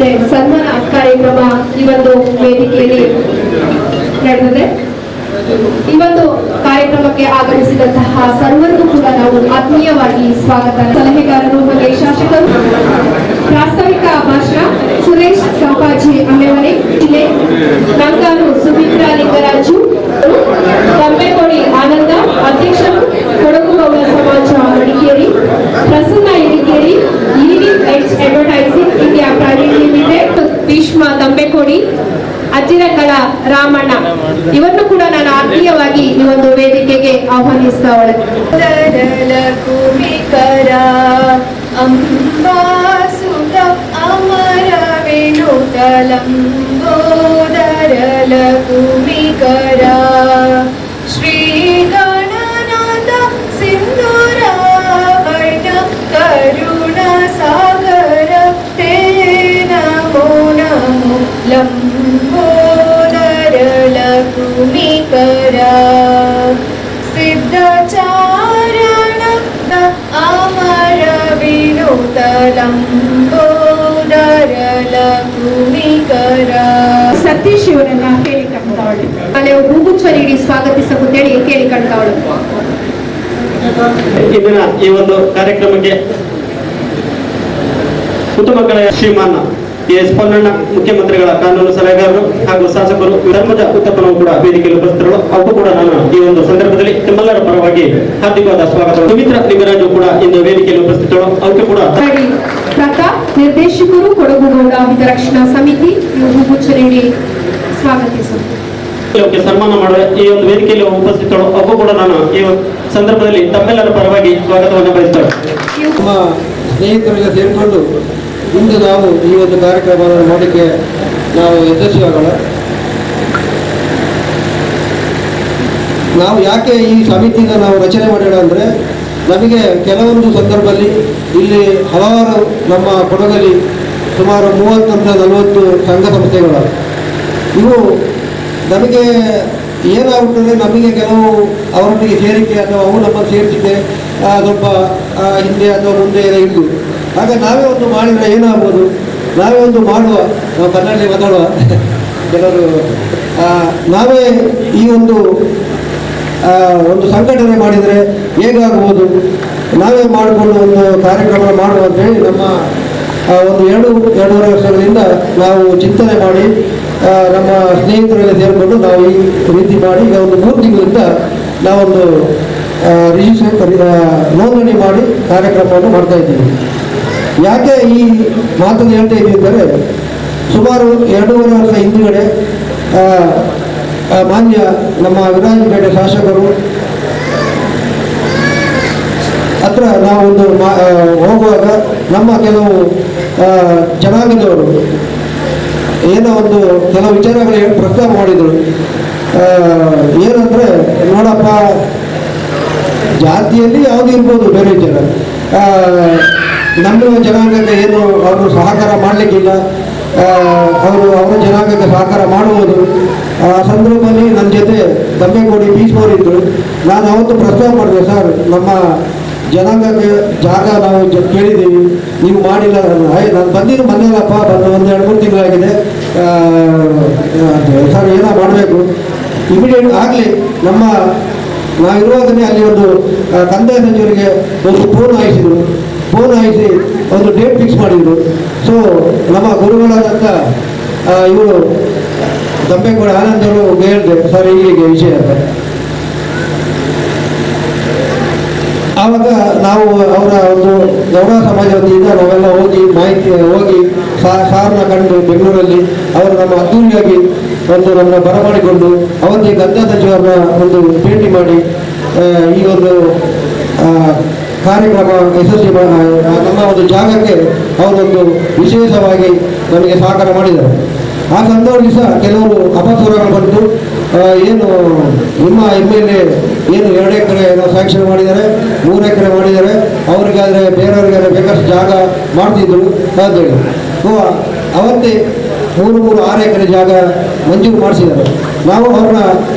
ಮತ್ತೆ ಸನ್ಮಾನ ಕಾರ್ಯಕ್ರಮ ಈ ಒಂದು ವೇದಿಕೆಯಲ್ಲಿ ನಡೆದಿದೆ. ಈ ಒಂದು ಕಾರ್ಯಕ್ರಮಕ್ಕೆ ಆಗಮಿಸಿದಂತಹ ಸರ್ವರಿಗೂ ಕೂಡ ನಾವು ಆತ್ಮೀಯವಾಗಿ ಸ್ವಾಗತ. ಸಲಹೆಗಾರರು ಹಾಗೆ ಶಾಸಕರು, ಪ್ರಾಸ್ತಾವಿಕ ಭಾಷಣ ಸುರೇಶ್ ಸಂಪಾಜಿ ಅಮ್ಮೆಮನೆ, ಜಿಲ್ಲೆ ನಂಗಾರು ಸುಮಿತ್ರಾ ಲಿಂಗರಾಜು, ಕಂಬೆಕೋಡಿ ಆನಂದ ಅಧ್ಯಕ್ಷರು, ಕೊಡಗು ಗೌಡ ಸಮಾಜ Madikeri, Prasanna Idikeri, leading edge advertising India private limited, Bhishma Thambekodi, Ajjirangala Ramanna ಇವನ್ನು ಕೂಡ ನಾನು ಆತ್ಮೀಯವಾಗಿ ಈ ಒಂದು ವೇದಿಕೆಗೆ ಆಹ್ವಾನಿಸ್ತವಳೆ. ಅಮರ ವೇಣುತಲಂಬೋದರಲ ಕುಮಿಕರ ಶ್ರೀ ಗಣನಾಥ ಸಿಂಧೂರ ವರ್ಣ ಕರುಣ ಸಾಗರ ತೇ ನಮೋ ನಮೋ ಲಂಬೋದರಲ ಕುಮಿಕರ ಸಿದ್ಧಚಾರಣ ಅಮರ ವಿನುತಲಂಬೋದರಲ ಕುಮಿಕರ. ಸತೀಶ್ ಇವರನ್ನ ಕೇಳಿಕೊಂಡವಳು ಅಲ್ಲೇ ಹೂಗುಚ್ಛ ನೀಡಿ ಸ್ವಾಗತಿಸಬೇಕಂತೇಳಿ ಕೇಳಿಕೊಂಡವಳು. ಇಂದಿನ ಈ ಒಂದು ಕಾರ್ಯಕ್ರಮಕ್ಕೆ ಉತ್ತಮ ಕಲೆಯ ಶ್ರೀಮಾನ್ ಎಸ್ ಪೊನ್ನಣ್ಣ ಮುಖ್ಯಮಂತ್ರಿಗಳ ಕಾನೂನು ಸಲಹೆಗಾರರು ಹಾಗೂ ಶಾಸಕರು ಧರ್ಮದ ಉತ್ತಪ್ಪನವು ಕೂಡ ವೇದಿಕೆಯಲ್ಲಿ ಉಪಸ್ಥಿತರು. ಅವಕ್ಕೂ ಕೂಡ ನಾನು ಈ ಒಂದು ಸಂದರ್ಭದಲ್ಲಿ ನಿಮ್ಮೆಲ್ಲರ ಪರವಾಗಿ ಹಾರ್ದಿಕವಾದ ಸ್ವಾಗತ. ಸುಮಿತ್ರಾ ಲಿಂಗರಾಜು ಕೂಡ ಇಂದು ವೇದಿಕೆಯಲ್ಲಿ ಉಪಸ್ಥಿತರು. ಅವಕ್ಕೂ ಕೂಡ ಪ್ರತಾಪ್ ನಿರ್ದೇಶಕರು, ಕೊಡಗು ಗೌಡ ಹಿತರಕ್ಷಣಾ ಸಮಿತಿ ಹೂಗುಚ್ಛ ನೀಡಿ ಸ್ವಾಗತಿಸುತ್ತಾರೆ. ಸನ್ಮಾನ ಮಾಡುವ ಈ ಒಂದು ವೇದಿಕೆಯಲ್ಲಿ ಉಪಸ್ಥಿತರು. ಅವಕ್ಕೂ ಕೂಡ ನಾನು ಈ ಸಂದರ್ಭದಲ್ಲಿ ತಮ್ಮೆಲ್ಲರ ಪರವಾಗಿ ಸ್ವಾಗತವನ್ನು ಬಯಸ್ತೇವೆ. ನಮ್ಮ ಸ್ನೇಹಿತರೆಲ್ಲ ಸೇರಿಕೊಂಡು ಇಂದು ನಾವು ಈ ಒಂದು ಕಾರ್ಯಕ್ರಮವನ್ನು ಮಾಡಲಿಕ್ಕೆ ನಾವು ಯಶಸ್ವಿಯಾಗೋಣ. ನಾವು ಯಾಕೆ ಈ ಸಮಿತಿನ ನಾವು ರಚನೆ ಮಾಡೋಣ ಅಂದರೆ, ನಮಗೆ ಕೆಲವೊಂದು ಸಂದರ್ಭದಲ್ಲಿ ಇಲ್ಲಿ ಹಲವಾರು ನಮ್ಮ ಕೊಡಗಲ್ಲಿ ಸುಮಾರು 30-40 ಸಂಘ ಸಂಸ್ಥೆಗಳು ಇವು ನಮಗೆ ಏನಾಗುತ್ತದೆ, ನಮಗೆ ಕೆಲವು ಅವರೊಟ್ಟಿಗೆ ಸೇರಿಕೆ ಅಥವಾ ಅವು ನಮ್ಮನ್ನು ಸೇರಿಸಿಕೆ ಸ್ವಲ್ಪ ಹಿಂದೆ ಅಥವಾ ಮುಂದೆ ಇದ್ದು, ಆಗ ನಾವೇ ಒಂದು ಮಾಡಿದರೆ ಏನಾಗ್ಬೋದು, ನಾವೇ ಒಂದು ಮಾಡುವ, ನಾವು ಕನ್ನಡದಲ್ಲಿ ಮಾತಾಡುವ ಕೆಲವರು ನಾವೇ ಈ ಒಂದು ಸಂಘಟನೆ ಮಾಡಿದರೆ ಹೇಗಾಗ್ಬೋದು, ನಾವೇ ಮಾಡಿಕೊಂಡು ಒಂದು ಕಾರ್ಯಕ್ರಮ ಮಾಡುವ ಅಂತೇಳಿ ನಮ್ಮ ಒಂದು 2-2.5 ವರ್ಷಗಳಿಂದ ನಾವು ಚಿಂತನೆ ಮಾಡಿ ನಮ್ಮ ಸ್ನೇಹಿತರೆಲ್ಲ ಸೇರಿಕೊಂಡು ನಾವು ಈ ರೀತಿ ಮಾಡಿ ಈಗ ಒಂದು 3 ತಿಂಗಳಿಂದ ನಾವೊಂದು ನೋಂದಣಿ ಮಾಡಿ ಕಾರ್ಯಕ್ರಮವನ್ನು ಮಾಡ್ತಾ ಇದ್ದೀವಿ. ಯಾಕೆ ಈ ಮಾತನ್ನು ಹೇಳ್ತಾ ಇದ್ದೀವಿ ಅಂದರೆ, ಸುಮಾರು 2.5 ವರ್ಷ ಹಿಂದುಗಡೆ ಮಾನ್ಯ ನಮ್ಮ ವಿರಾಜಪೇಟೆ ಶಾಸಕರು ಹತ್ರ ನಾವೊಂದು ಹೋಗುವಾಗ ನಮ್ಮ ಕೆಲವು ಜನಾಂಗದವರು ಏನೋ ಒಂದು ಕೆಲವು ವಿಚಾರಗಳು ಪ್ರಸ್ತಾಪ ಮಾಡಿದರು. ಏನಂದರೆ, ನೋಡಪ್ಪ, ಜಾತಿಯಲ್ಲಿ ಯಾವುದು ಇರ್ಬೋದು ಬೇರೆ ವಿಚಾರ, ನಮ್ಮ ಜನಾಂಗಕ್ಕೆ ಏನು ಅವರು ಸಹಕಾರ ಮಾಡಲಿಕ್ಕಿಲ್ಲ, ಅವರ ಜನಾಂಗಕ್ಕೆ ಸಹಕಾರ ಮಾಡುವುದು. ಆ ಸಂದರ್ಭದಲ್ಲಿ ನನ್ನ ಜೊತೆ ದಮ್ಮೆಕೋಡಿ ಭೀಷ್ಮರಿದ್ದರು. ನಾನು ಅವತ್ತು ಪ್ರಸ್ತಾವ ಮಾಡಿದೆ, ಸರ್ ನಮ್ಮ ಜನಾಂಗಕ್ಕೆ ಜಾಗ ನಾವು ಕೇಳಿದ್ದೀವಿ, ನೀವು ಮಾಡಿಲ್ಲ. ನಾನು ಬಂದಿದ್ದು ಬಂದಿಲ್ಲಪ್ಪ, ಬಂದು 1-2-3 ತಿಂಗಳಾಗಿದೆ ಸರ್, ಏನೋ ಮಾಡಬೇಕು ಇಮಿಡಿಯೇಟ್ ಆಗಲಿ. ನಾವಿರುವಾಗಲೇ ಅಲ್ಲಿ ಒಂದು ಕಂದಾಯ ಸಚಿವರಿಗೆ ಒಂದು ಫೋನ್ ಹಾಯಿಸಿದ್ರು. ಫೋನ್ ಹಾಯಿಸಿ ಒಂದು ಡೇಟ್ ಫಿಕ್ಸ್ ಮಾಡಿದರು. ಸೊ ನಮ್ಮ ಗುರುಗಳಾದಂಥ ಇವರು ದಮ್ಮೆಕೋಡಿ ಆನಂದರು ಹೇಳಿದೆ, ಸರ್ ಹೀಗೆ ವಿಷಯ ಅಂತ. ಆವಾಗ ನಾವು ಅವರ ಒಂದು ಗೌಡ ಸಮಾಜ ವತಿಯಿಂದ ನಾವೆಲ್ಲ ಹೋಗಿ ಸಾರನ್ನ ಕಂಡು ಬೆಂಗಳೂರಲ್ಲಿ ಅವರು ನಮ್ಮ ಅದ್ದೂರಿಯಾಗಿ ನಮ್ಮನ್ನ ಬರಮಾಡಿಕೊಂಡು ಅವತ್ತಿಗೆ ಕಂದಾಯ ಸಚಿವರನ್ನ ಒಂದು ಭೇಟಿ ಮಾಡಿ ಈ ಒಂದು ಕಾರ್ಯಕ್ರಮ ಯಶಸ್ವಿ ನಮ್ಮ ಒಂದು ಜಾಗಕ್ಕೆ ಅವರೊಂದು ವಿಶೇಷವಾಗಿ ನಮಗೆ ಸಹಕಾರ ಮಾಡಿದ್ದಾರೆ. ಆ ಸಂದರ್ಭದಲ್ಲಿ ಸಹ ಕೆಲವರು ಅಪಸ್ವರಗಳು ಬಂತು. ಏನು ನಿಮ್ಮ MLA ಏನು 2 ಎಕರೆ ಸ್ಯಾಂಕ್ಷನ್ ಮಾಡಿದ್ದಾರೆ, 3 ಎಕರೆ ಮಾಡಿದ್ದಾರೆ, ಅವರಿಗಾದರೆ ಬೇರೆಯವ್ರಿಗಾದ್ರೆ ಬೇಕಷ್ಟು ಜಾಗ ಮಾಡ್ತಿದ್ರು ಅಂತೇಳಿ ಅವತ್ತೇ 3-6 ಎಕರೆ ಜಾಗ ಮಂಜೂರು ಮಾಡಿಸಿದ್ದಾರೆ. ನಾವು ಅವ್ರನ್ನ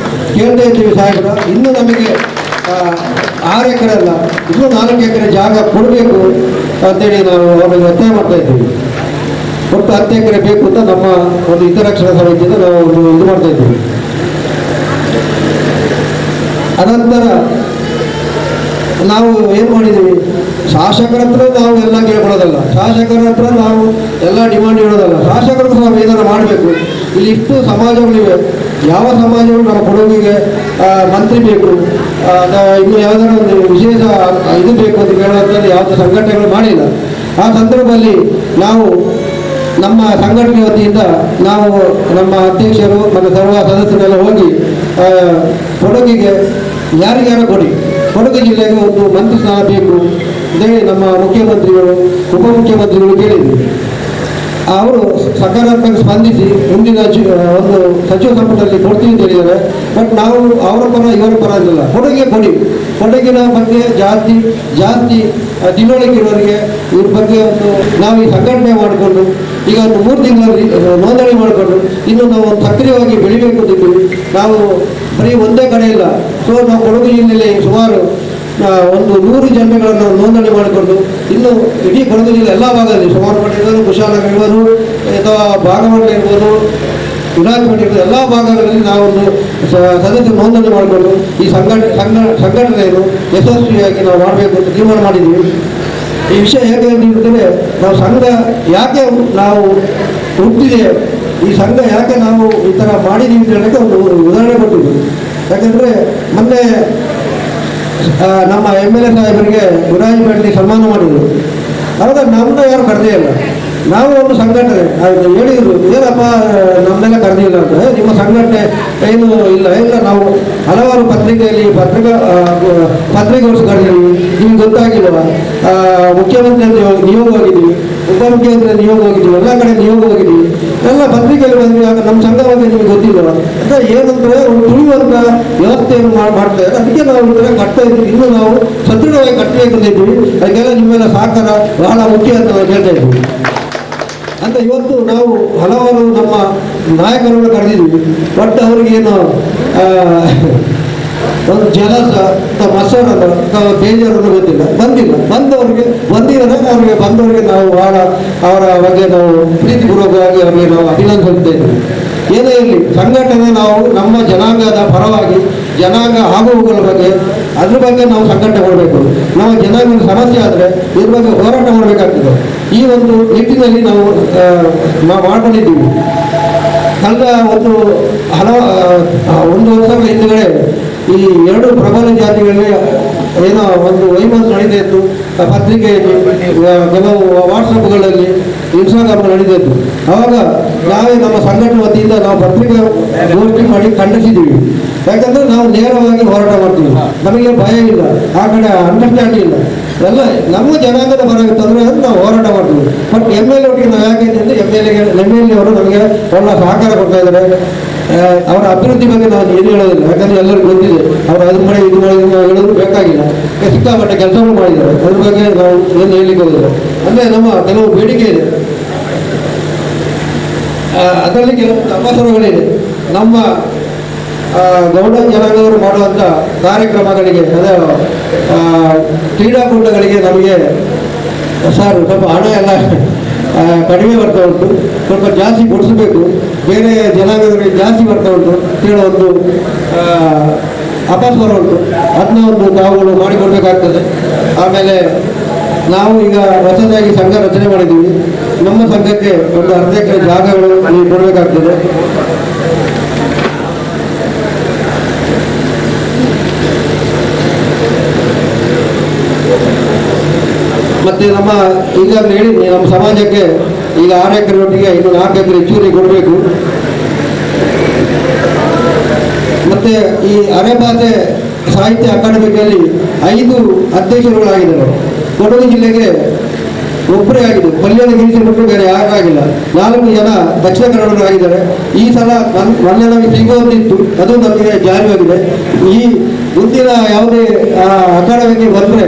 ಕೇಳ್ತಾ ಇದ್ದೀವಿ, ಸಾಹೇಬ್ರ ಇನ್ನೂ ನಮಗೆ 6 ಎಕರೆ ಅಲ್ಲ, ಇನ್ನೂ 4 ಎಕರೆ ಜಾಗ ಕೊಡಬೇಕು ಅಂತೇಳಿ ನಾವು ಅವ್ರಿಗೆ ಒತ್ತಾಯ ಮಾಡ್ತಾ ಇದ್ದೀವಿ. ಒಟ್ಟು 10 ಎಕರೆ ಬೇಕು ಅಂತ ನಮ್ಮ ಒಂದು ಹಿತರಕ್ಷಣಾ ಸಮಿತಿಯಿಂದ ನಾವು ಒಂದು ಇದು ಮಾಡ್ತಾ ಇದ್ದೀವಿ. ಅನಂತರ ನಾವು ಏನು ಮಾಡಿದ್ದೀವಿ, ಶಾಸಕರ ಹತ್ರ ನಾವು ಎಲ್ಲ ಕೇಳ್ಕೊಳ್ಳೋದಲ್ಲ, ಶಾಸಕರ ಹತ್ರ ನಾವು ಎಲ್ಲ ಡಿಮಾಂಡ್ ಇಡೋದಲ್ಲ, ಶಾಸಕರು ಸಹ ಏನಾರು ಮಾಡಬೇಕು. ಇಲ್ಲಿ ಇಷ್ಟು ಸಮಾಜಗಳಿವೆ, ಯಾವ ಸಮಾಜಗಳು ನಮ್ಮ ಕೊಡಗಿಗೆ ಮಂತ್ರಿ ಬೇಕು, ಇನ್ನು ಯಾವುದಾದ್ರು ಒಂದು ವಿಶೇಷ ಇದು ಬೇಕು ಅಂತ ಹೇಳುವಂಥದ್ದು ಯಾವುದೇ ಸಂಘಟನೆಗಳು ಮಾಡಿಲ್ಲ. ಆ ಸಂದರ್ಭದಲ್ಲಿ ನಾವು ನಮ್ಮ ಸಂಘಟನೆ ವತಿಯಿಂದ ನಾವು ನಮ್ಮ ಅಧ್ಯಕ್ಷರು ಮತ್ತು ಸರ್ವ ಸದಸ್ಯರೆಲ್ಲ ಹೋಗಿ ಕೊಡಗಿಗೆ ಯಾರಿಗಾರ ಕೊಡಗು ಜಿಲ್ಲೆಗೆ ಒಂದು ಮಂತ್ರಿ ಸ್ಥಾನ ಬೇಕು ಅಂತೇಳಿ ನಮ್ಮ ಮುಖ್ಯಮಂತ್ರಿಗಳು ಉಪಮುಖ್ಯಮಂತ್ರಿಗಳು ಕೇಳಿದರು. ಅವರು ಸಕಾರಾತ್ಮಕ ಸ್ಪಂದಿಸಿ ಮುಂದಿನ ಒಂದು ಸಚಿವ ಸಂಪುಟದಲ್ಲಿ ಕೊಡ್ತೀವಿ ಅಂತ ಹೇಳಿದ್ದಾರೆ. ಬಟ್ ನಾವು ಅವರ ಪರ ಇವರ ಪರ ಇಲ್ಲ, ಕೊಡಗಿನ ಬಗ್ಗೆ ಜಾಸ್ತಿ ತಿಳುವಳಿಕೆ ಇರೋರಿಗೆ ಇವ್ರ ಬಗ್ಗೆ ಒಂದು ನಾವು ಈ ಸಂಘಟನೆ ಮಾಡಿಕೊಂಡು ಈಗ ಒಂದು 3 ತಿಂಗಳಲ್ಲಿ ನೋಂದಣಿ ಮಾಡಿಕೊಂಡು ಇನ್ನು ನಾವು ಸಕ್ರಿಯವಾಗಿ ಬೆಳಿಬೇಕು ಅಂತಿದ್ದೀವಿ. ನಾವು ಬರೀ ಒಂದೇ ಕಡೆ ಇಲ್ಲ. ಸೊ ನಾವು ಕೊಡಗು ಜಿಲ್ಲೆಯಲ್ಲಿ ಸುಮಾರು ಒಂದು 100 ಜನಗಳನ್ನು ನೋಂದಣಿ ಮಾಡಿಕೊಂಡು ಇನ್ನು ಇಡೀ ಕೊಡಗು ಜಿಲ್ಲೆ ಎಲ್ಲ ಭಾಗದಲ್ಲಿ ಸುಮಾರು ಮಠ ಇರ್ಬೋದು, ಕುಶಾಲನಗರ ಇರ್ಬೋದು, ಅಥವಾ ಭಾಗಮಂಡಲ ಇರ್ಬೋದು, ವಿರಾಜಪೇಟೆ ಇರ್ಬೋದು, ಎಲ್ಲ ಭಾಗಗಳಲ್ಲಿ ನಾವೊಂದು ಸದಸ್ಯರು ನೋಂದಣಿ ಮಾಡಿಕೊಂಡು ಈ ಸಂಘಟನೆಯನ್ನು ಯಶಸ್ವಿಯಾಗಿ ನಾವು ಮಾಡಬೇಕು ಅಂತ ತೀರ್ಮಾನ ಮಾಡಿದ್ದೀವಿ. ಈ ವಿಷಯ ಹೇಗೆ ಹೇಳಿದ್ರೆ, ನಾವು ಸಂಘ ಯಾಕೆ ನಾವು ಹುಟ್ಟಿದೆ, ಈ ಸಂಘ ಯಾಕೆ ನಾವು ಈ ಥರ ಮಾಡಿದ್ದೀವಿ ಅಂತ ಹೇಳೋಕ್ಕೆ ಒಂದು ಉದಾಹರಣೆ ಕೊಟ್ಟಿದ್ದೀವಿ. ಯಾಕಂದರೆ ಮೊನ್ನೆ ನಮ್ಮ MLA ಸಾಹೇಬರಿಗೆ ವಿರಾಜಪೇಟೆಯಲ್ಲಿ ಸನ್ಮಾನ ಮಾಡಿದರು. ಆವಾಗ ನಮ್ಮನ್ನ ಯಾರು ಕರೆದೇ ಇಲ್ಲ. ನಾವು ಒಂದು ಸಂಘಟನೆ ಹೇಳಿದ್ರು, ಏನಪ್ಪ ನಮ್ಮನ್ನೆಲ್ಲ ಕರೆದಿಲ್ಲ ಅಂತ, ನಿಮ್ಮ ಸಂಘಟನೆ ಏನು ಇಲ್ಲ ನಾವು ಹಲವಾರು ಪತ್ರಿಕೆಗಳು ಕರೆದಿದ್ದೀವಿ, ನಿಮ್ಗೆ ಗೊತ್ತಾಗಿಲ್ವ, ಮುಖ್ಯಮಂತ್ರಿ ನಿಯೋಗ ಹೋಗಿದ್ದೀವಿ, ಉಪಮುಖ್ಯಮಂತ್ರಿ ನಿಯೋಗ ಹೋಗಿದ್ದೀವಿ, ಎಲ್ಲ ಕಡೆ ನಿಯೋಗ ಹೋಗಿದ್ದೀವಿ, ಎಲ್ಲ ಪತ್ರಿಕೆಯಲ್ಲಿ ಬಂದ್ವಿ. ಆಗ ನಮ್ಮ ಸಂಘ ಬಗ್ಗೆ ನಿಮ್ಗೆ ಗೊತ್ತಿಲ್ವ ಅಂತ ಏನಂದ್ರೆ ಒಂದು ತುಳಿಯುವಂಥ ವ್ಯವಸ್ಥೆಯನ್ನು ಮಾಡ್ತಾ ಇದ್ದಾರೆ. ಅದಕ್ಕೆ ನಾವು ಕಟ್ತಾ ಇದ್ದೀವಿ, ಇನ್ನೂ ನಾವು ಸದೃಢವಾಗಿ ಕಟ್ಟಬೇಕಂದಿದ್ದೀವಿ. ಅದಕ್ಕೆಲ್ಲ ನಿಮ್ಮೆಲ್ಲ ಸಹಕಾರ ಬಹಳ ಮುಖ್ಯ ಅಂತ ನಾವು ಹೇಳ್ತಾ ಇದ್ದೀವಿ. ಅಂತ ಇವತ್ತು ನಾವು ಹಲವಾರು ನಮ್ಮ ನಾಯಕರನ್ನು ಕರೆದಿದ್ದೀವಿ. ಬಟ್ ಅವ್ರಿಗೇನು ಒಂದು ಜಲಸ ಅಥವಾ ಮಸರ ಅಥವಾ ಬೇಜಾರನ್ನು ಗೊತ್ತಿಲ್ಲ, ಬಂದವರಿಗೆ ಬಂದವರಿಗೆ ನಾವು ಬಹಳ ಅವರ ಬಗ್ಗೆ ನಾವು ಪ್ರೀತಿಪೂರ್ವಕವಾಗಿ ಅವರಿಗೆ ನಾವು ಅಭಿನಂದಿಸುತ್ತಾ ಇದ್ದೀವಿ. ಏನೇ ಇರಲಿ, ಸಂಘಟನೆ ನಾವು ನಮ್ಮ ಜನಾಂಗದ ಪರವಾಗಿ ಜನಾಂಗ ಆಗುವುಗಳ ಬಗ್ಗೆ ಅದ್ರ ಬಗ್ಗೆ ನಾವು ಸಂಘಟನೆ ಮಾಡಬೇಕು. ನಮ್ಮ ಜನಾಂಗದ ಸಮಸ್ಯೆ ಆದರೆ ಇದ್ರ ಬಗ್ಗೆ ಹೋರಾಟ ಮಾಡಬೇಕಾಗ್ತದೆ. ಈ ಒಂದು ನಿಟ್ಟಿನಲ್ಲಿ ನಾವು ಮಾಡ್ಕೊಂಡಿದ್ದೀವಿ. ಕಳೆದ ಒಂದು ವರ್ಷಗಳ ಹಿಂದುಗಡೆ ಈ 2 ಪ್ರಬಲ ಜಾತಿಗಳಿಗೆ ಏನೋ ಒಂದು ವೈಮನಸ್ಸು ನಡೀತಾ ಇತ್ತು. ಪತ್ರಿಕೆಯಲ್ಲಿ, ಕೆಲವು ವಾಟ್ಸಪ್ಗಳಲ್ಲಿ, ಇನ್ಸ್ಟಾಗ್ರಾಮ್ ನಡೀತಾ ಇತ್ತು. ಆವಾಗ ನಾವೇ ನಮ್ಮ ಸಂಘಟನೆ ವತಿಯಿಂದ ನಾವು ಪತ್ರಿಕೆ ಗೋಷ್ಠಿ ಮಾಡಿ ಖಂಡಿಸಿದ್ದೀವಿ. ಯಾಕಂದರೆ ನಾವು ನೇರವಾಗಿ ಹೋರಾಟ ಮಾಡ್ತೀವಿ, ನಮಗೆ ಭಯ ಇಲ್ಲ, ಆ ಕಡೆ ಅಂಡರ್ಸ್ಟ್ಯಾಂಡಿಂಗ್ ಇಲ್ಲ, ಎಲ್ಲ ನಮ್ಮ ಜನಾಂಗದ ಪರ ಇತ್ತಂದರೆ ನಾವು ಹೋರಾಟ ಮಾಡ್ತೀವಿ. ಬಟ್ MLA ಒಟ್ಟಿಗೆ ನಾವು ಯಾಕೆ ಅಂದರೆ MLA ಅವರು ನಮಗೆ ಒಳ್ಳೆ ಸಹಕಾರ ಕೊಡ್ತಾ ಇದ್ದಾರೆ. ಅವರ ಅಭಿವೃದ್ಧಿ ಬಗ್ಗೆ ನಾವು ಏನು ಹೇಳೋದಿಲ್ಲ, ಯಾಕಂದರೆ ಎಲ್ಲರಿಗೂ ಗೊತ್ತಿದೆ. ಅವರು ಅದು ಮಾಡಿ ಇದು ಮಾಡಿ ಹೇಳೋದು ಬೇಕಾಗಿಲ್ಲ, ಸಿಕ್ಕಾಪಟ್ಟೆ ಕೆಲಸಗಳು ಮಾಡಿದ್ದಾರೆ. ಅದ್ರ ಬಗ್ಗೆ ನಾವು ಏನು ಹೇಳಲಿಕ್ಕೆ ಹೋಗಿಲ್ಲ. ಅಂದರೆ ನಮ್ಮ ಕೆಲವು ಬೇಡಿಕೆ ಇದೆ, ಅದರಲ್ಲಿ ಕೆಲವು ಅವಸರಗಳಿದೆ. ನಮ್ಮ ಗೌಡ ಜನಾಂಗದವರು ಮಾಡುವಂಥ ಕಾರ್ಯಕ್ರಮಗಳಿಗೆ, ಅದೇ ಕ್ರೀಡಾಕೂಟಗಳಿಗೆ ನಮಗೆ ಸರ್ ಸ್ವಲ್ಪ ಹಣ ಎಲ್ಲ ಕಡಿಮೆ ಬರ್ತಾ ಉಂಟು, ಸ್ವಲ್ಪ ಜಾಸ್ತಿ ಕೊಡಿಸಬೇಕು, ಬೇರೆ ಜನಾಂಗಗಳಿಗೆ ಜಾಸ್ತಿ ಬರ್ತಾ ಉಂಟು ಹೇಳೋ ಒಂದು ಅಪಸ್ವರ ಉಂಟು. ಅದನ್ನ ಒಂದು ನಾವುಗಳು ಮಾಡಿಕೊಡ್ಬೇಕಾಗ್ತದೆ. ಆಮೇಲೆ ನಾವು ಈಗ ಹೊಸದಾಗಿ ಸಂಘ ರಚನೆ ಮಾಡಿದ್ದೀವಿ. ನಮ್ಮ ಸಂಘಕ್ಕೆ ಒಂದು 1/2 ಎಕರೆ ಜಾಗಗಳು ನೀವು ಕೊಡಬೇಕಾಗ್ತದೆ. ಮತ್ತು ನಮ್ಮ ಈಗಾಗಲೇ ಹೇಳಿದ್ವಿ, ನಮ್ಮ ಸಮಾಜಕ್ಕೆ ಈಗ 6 ಎಕರೆ ಒಟ್ಟಿಗೆ ಇನ್ನು 4 ಎಕರೆ ಹೆಚ್ಚುವರಿ ಕೊಡಬೇಕು. ಮತ್ತು ಈ ಅರೆಭಾಷೆ ಸಾಹಿತ್ಯ ಅಕಾಡೆಮಿಯಲ್ಲಿ 5 ಅಧ್ಯಕ್ಷರುಗಳಾಗಿದ್ದಾರೆ. ಕೊಡಗು ಜಿಲ್ಲೆಗೆ ಒಬ್ಬರೇ ಆಗಿದೆ, ಪಲ್ಯದ ಗಿರಿಸಿ ಬಿಟ್ಟು ಬೇರೆ ಯಾರಾಗಿಲ್ಲ. 4 ಜನ ದಕ್ಷಿಣ ಕನ್ನಡರಾಗಿದ್ದಾರೆ. ಈ ಸಲ ಮೊನ್ನೆ ನಮಗೆ ಸಿಗೋದಿತ್ತು, ಅದು ನಮಗೆ ಜಾರಿಯಾಗಿದೆ. ಈ ಮುಂದಿನ ಯಾವುದೇ ಅಕಾಡೆಮಿಗೆ ಬಂದರೆ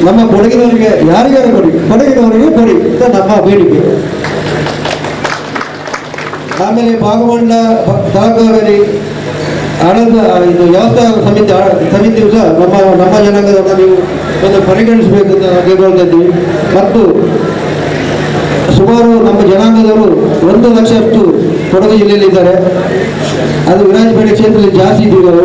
ನಮ್ಮ ಕೊಡಗಿನವರಿಗೆ ಯಾರಿಗಾರು ಕೊಡಗಿನವರಿಗೆ ಕೊಡಿ ಅಂತ ನಮ್ಮ ಬೇಡಿಕೆ. ಆಮೇಲೆ ಭಾಗಮಂಡ ತಾಲೂಕಾವರಿ ಇದು ವ್ಯವಸ್ಥಾಪಕ ಸಮಿತಿಯು ಸಹ ನಮ್ಮ ಜನಾಂಗದವರನ್ನು ನೀವು ಒಂದು ಪರಿಗಣಿಸಬೇಕು ಅಂತ ನಾವು ಕೇಳ್ಕೊಳ್ತಾ ಇದ್ದೀವಿ. ಮತ್ತು ಸುಮಾರು ನಮ್ಮ ಜನಾಂಗದವರು 1 ಲಕ್ಷಷ್ಟು ಕೊಡಗು ಜಿಲ್ಲೆಯಲ್ಲಿದ್ದಾರೆ. ಅದು ವಿರಾಜಪೇಟೆ ಕ್ಷೇತ್ರದಲ್ಲಿ ಜಾಸ್ತಿ ಇದ್ದೀವರು.